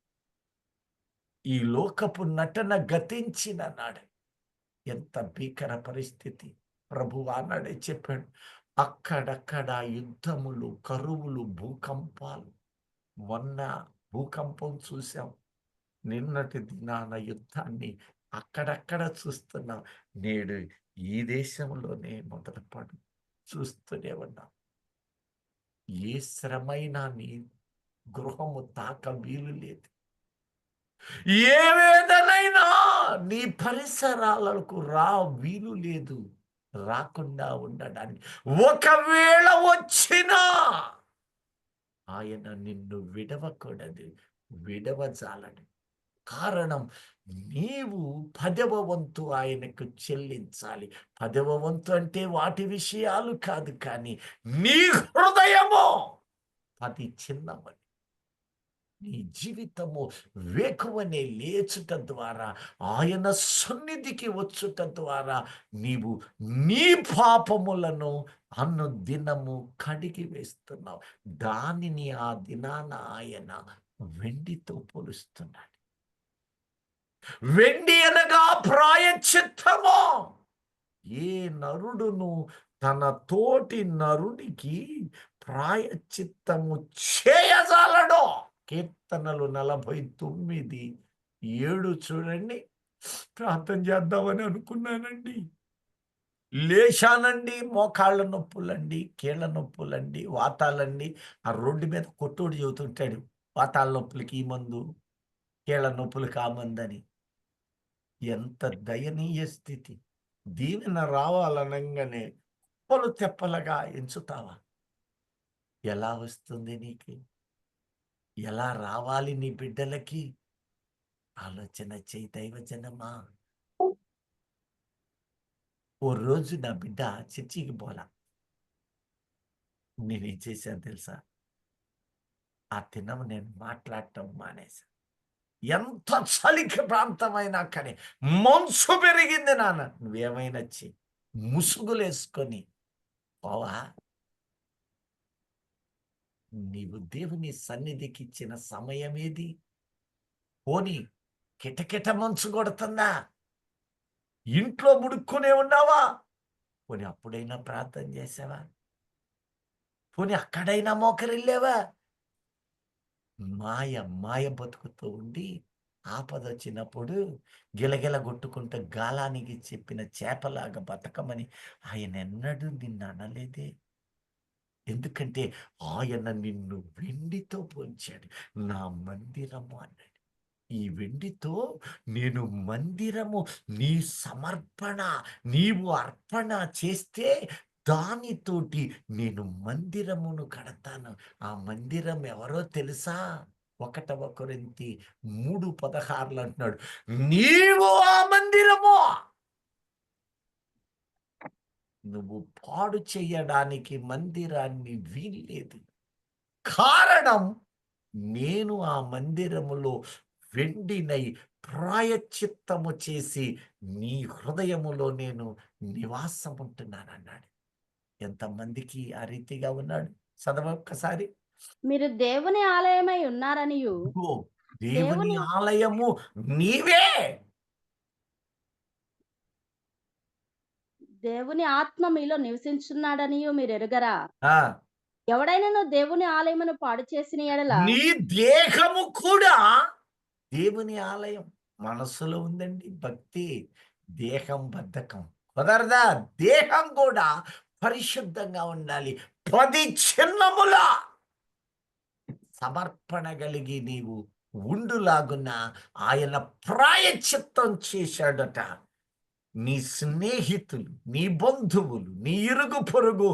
[SPEAKER 1] ఈ లోకపు నటన గతించినన్నాడు. ఎంత భీకర పరిస్థితి. ప్రభువు ఆనాడే చెప్పాడు, అక్కడక్కడ యుద్ధములు, కరువులు, భూకంపాలు. మొన్న భూకంపం చూసాం, నిన్నటి దినాన యుద్ధాన్ని అక్కడక్కడ చూస్తున్నాం. నేడు ఈ దేశంలోనే మొదలుపడు చూస్తూనే ఉన్నాం. ఏ శ్రమైనా నీ గృహము తాక వీలు లేదు. ఏ వేదనైనా నీ పరిసరాలకు వీలు లేదు. రాకుండా ఉండడానికి ఒకవేళ వచ్చినా ఆయన నిన్ను విడవకూడదు, విడవజాలడు. కారణం, నీవు 10వ వంతు ఆయనకు చెల్లించాలి. 10వ వంతు అంటే వాటి విషయాలు కాదు, కానీ నీ హృదయము 10 చిన్నమని. నీ జీవితము వేకువనే లేచుట ద్వారా, ఆయన సన్నిధికి వచ్చుట ద్వారా నీవు నీ పాపములను అనుదినము కడిగి వేస్తున్నావు. దానిని ఆ దినాన ఆయన వెండితో పోలుస్తున్నాడు. వెండి అనగా ప్రాయశ్చిత్తము. ఏ నరుడును తన తోటి నరుడికి ప్రాయశ్చిత్తము చేయజాలడో. కీర్తనలు 49:7 చూడండి. ప్రార్థన చేద్దామని అనుకున్నానండి, లేచానండి, మోకాళ్ళ నొప్పులండి, కీళ్ళ నొప్పులండి, వాతాలండి. ఆ రోడ్డు మీద కొట్టోడు చెబుతుంటాడు, వాతాల నొప్పులకి ఈ మందు, కీళ్ళ నొప్పులకి ఆ మందని. ఎంత దయనీయ స్థితి. దీవెన రావాలనగానే కుప్పలు తెప్పలుగా ఎంచుతావా? ఎలా వస్తుంది నీకు? ఎలా రావాలి నీ బిడ్డలకి? ఆలోచన చేయి దైవజనమా. ఓ రోజు నా బిడ్డ చర్చికి పోలా. నేనేం చేశాను తెలుసా? ఆ దినం నేను మాట్లాడటం మానేశా. ఎంత చలికి ప్రాంతమైనా కానీ మనసు పెరిగింది. నాన్న, నువ్వేమైనా ముసుగులేసుకొని పోవా? నీవు దేవుని సన్నిధికి ఇచ్చిన సమయం ఏది? పోనీ కిటకిట మంచు కొడుతుందా? ఇంట్లో ముడుక్కునే ఉన్నావా? పోనీ అప్పుడైనా ప్రార్థన చేసావా? పోనీ అక్కడైనా మోకరిల్లేవా? మాయ బతుకుతూ ఉండి ఆపద వచ్చినప్పుడు గిలగిల కొట్టుకుంటూ గాలానికి చెప్పిన చేపలాగా బతకమని ఆయన ఎన్నడూ నిన్ను అనలేదే. ఎందుకంటే ఆయన నిన్ను వెండితో పోల్చాడు. నా మందిరము అన్నాడు. ఈ వెండితో నేను మందిరము, నీ సమర్పణ, నీవు అర్పణ చేస్తే దానితోటి నేను మందిరమును కడతాను. ఆ మందిరం ఎవరో తెలుసా? 1 కొరింథీ 3:16 అంటున్నాడు, నీవు ఆ మందిరము, నువ్వు పాడు చేయడానికి మందిరాన్ని వీల్లేదు. కారణం, నేను ఆ మందిరములో వెండినై ప్రాయశ్చిత్తము చేసి నీ హృదయములో నేను నివాసం ఉంటున్నానన్నాడు. ఎంతమందికి ఆ రీతిగా ఉన్నాడు? చదవ ఒక్కసారి.
[SPEAKER 3] మీరు దేవుని ఆలయమై ఉన్నారనియు
[SPEAKER 1] ఇదిగో దేవుని ఆలయము నీవే.
[SPEAKER 3] దేవుని ఆత్మ మీలో నివసించున్నాడనియు మీరు ఎరుగరా?
[SPEAKER 1] ఆ,
[SPEAKER 3] ఎవడైనా దేవుని ఆలయమును పాడు చేసిన ఎడల
[SPEAKER 1] నీ దేహము కూడా దేవుని ఆలయం. మనస్సులో ఉందండి భక్తి, దేహం బద్ధకం, కుదరదా? దేహం కూడా పరిశుద్ధంగా ఉండాలి. 10 చిన్నముల సమర్పణ కలిగి నీవు ఉండులాగున ఆయన ప్రాయశ్చిత్తం చేశాడట. నీ స్నేహితులు, నీ బంధువులు, నీ ఇరుగు పొరుగు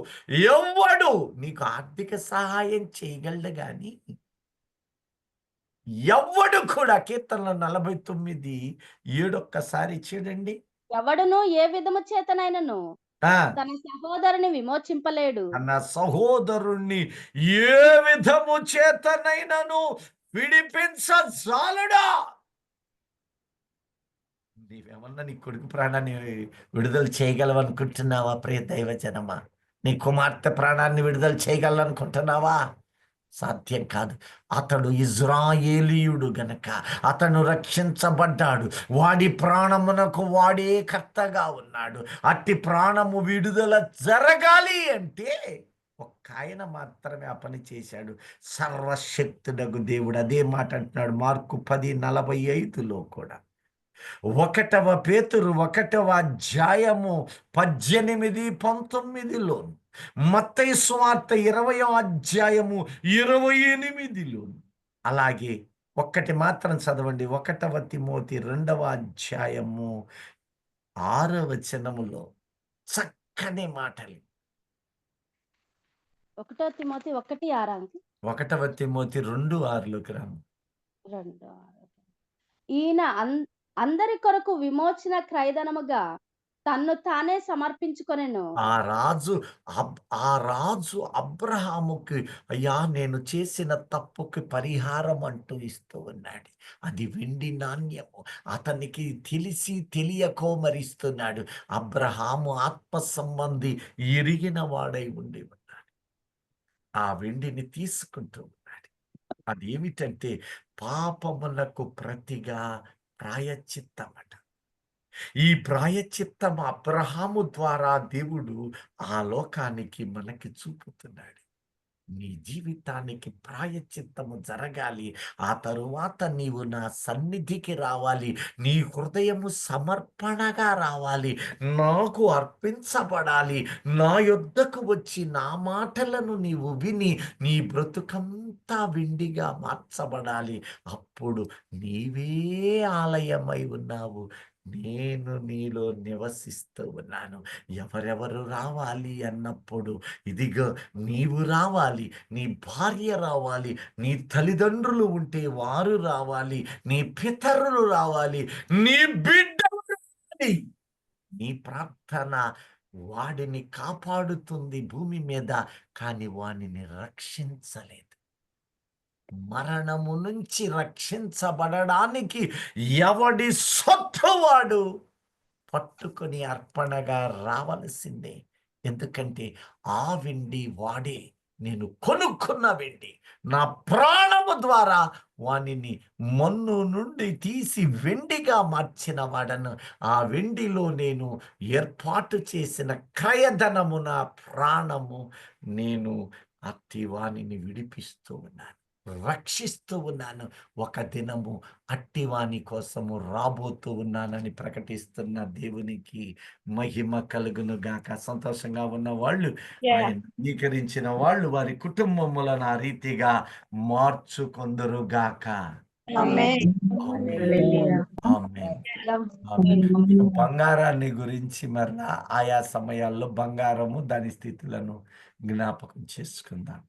[SPEAKER 1] ఎవ్వడు నీకు ఆర్థిక సహాయం చేయగలడు గాని ఎవ్వడు కూడా, కీర్తనలు 49:7 ఒక్కసారి చూడండి.
[SPEAKER 3] ఎవడును ఏ విధము చేతనైనను
[SPEAKER 1] ఆ,
[SPEAKER 3] తన సహోదరుని విమోచింపలేడు.
[SPEAKER 1] తన సహోదరుణ్ణి ఏ విధము చేతనైనను విడిపించజాలడా. నీవేమన్నా నీ కొడుకు ప్రాణాన్ని విడుదల చేయగలవనుకుంటున్నావా? ప్రియ దైవజనమా, నీ కుమార్తె ప్రాణాన్ని విడుదల చేయగలనుకుంటున్నావా? సాధ్యం కాదు. అతడు ఇజ్రాయేలీయుడు గనక అతను రక్షించబడ్డాడు. వాడి ప్రాణమునకు వాడే కర్తగా ఉన్నాడు. అట్టి ప్రాణము విడుదల జరగాలి అంటే ఒక్క ఆయన మాత్రమే ఆ పని చేశాడు, సర్వశక్తుడగు దేవుడు. అదే మాట అంటున్నాడు మార్కు 10:45లో కూడా. 1 పేతురు 1 18, 19లో, మత్తయి సువార్త 20:28లో. అలాగే ఒక్కటి మాత్రం చదవండి, 1 తిమోతి 2:6 చక్కని మాటలు.
[SPEAKER 3] 1 తిమోతి 1:6
[SPEAKER 1] 1 తిమోతి 2:6లోకి రాము.
[SPEAKER 3] 2:6 ఈయన అందరి కొరకు విమోచన క్రయధనముగా తన్ను తానే సమర్పించుకొనెను.
[SPEAKER 1] ఆ రాజు అబ్రహాముకి, అయ్యా నేను చేసిన తప్పుకి పరిహారం అంటూ ఇస్తూ ఉన్నాడు. అది వెండి నాణ్యము. అతనికి తెలిసి తెలియకో మరిస్తున్నాడు. అబ్రహాము ఆత్మ సంబంధి ఎరిగిన వాడై ఉండి ఉన్నాడు. ఆ వెండిని తీసుకుంటూ ఉన్నాడు. అదేమిటంటే పాపములకు ప్రతిగా ప్రాయశ్చిత్తమట. ఈ ప్రాయశ్చిత్తం అబ్రహాము ద్వారా దేవుడు ఆ లోకానికి మనకి చూపుతున్నాడు. నీ జీవితానికి ప్రాయశ్చిత్తము జరగాలి. ఆ తరువాత నీవు నా సన్నిధికి రావాలి. నీ హృదయము సమర్పణగా రావాలి. నాకు అర్పించబడాలి. నా యొద్దకు వచ్చి నా మాటలను నీవు విని నీ బ్రతుకంతా వెండిగా మార్చబడాలి. అప్పుడు నీవే ఆలయమై ఉన్నావు, నేను నీలో నివసిస్తూ ఉన్నాను. ఎవరెవరు రావాలి అన్నప్పుడు, ఇదిగో నీవు రావాలి, నీ భార్య రావాలి, నీ తల్లిదండ్రులు ఉంటే వారు రావాలి, నీ పితరులు రావాలి, నీ బిడ్డలు రావాలి. నీ ప్రార్థన వాడిని కాపాడుతుంది భూమి మీద, కానీ వానిని రక్షించలేదు. మరణము నుంచి రక్షించబడడానికి ఎవడి సొత్తు వాడు పట్టుకొని అర్పణగా రావలసిందే. ఎందుకంటే ఆ వెండి వాడే, నేను కొనుక్కున్న వెండి. నా ప్రాణము ద్వారా వానిని మన్ను నుండి తీసి వెండిగా మార్చిన వాడను. ఆ వెండిలో నేను ఏర్పాటు చేసిన క్రయధనము నా ప్రాణము. నేను అట్టి వానిని విడిపిస్తూ ఉన్నాను, రక్షిస్తూ ఉన్నాను. ఒక దినము అట్టివాని కోసము రాబోతూ ఉన్నానని ప్రకటిస్తున్న దేవునికి మహిమ కలుగును గాక. సంతోషంగా ఉన్న వాళ్ళు, ఆయన అంగీకరించిన వాళ్ళు వారి కుటుంబములను ఆ రీతిగా మార్చుకొందురు గాక. బంగారాన్ని గురించి మరలా ఆయా సమయాల్లో బంగారము దాని స్థితులను జ్ఞాపకం చేసుకుందాం.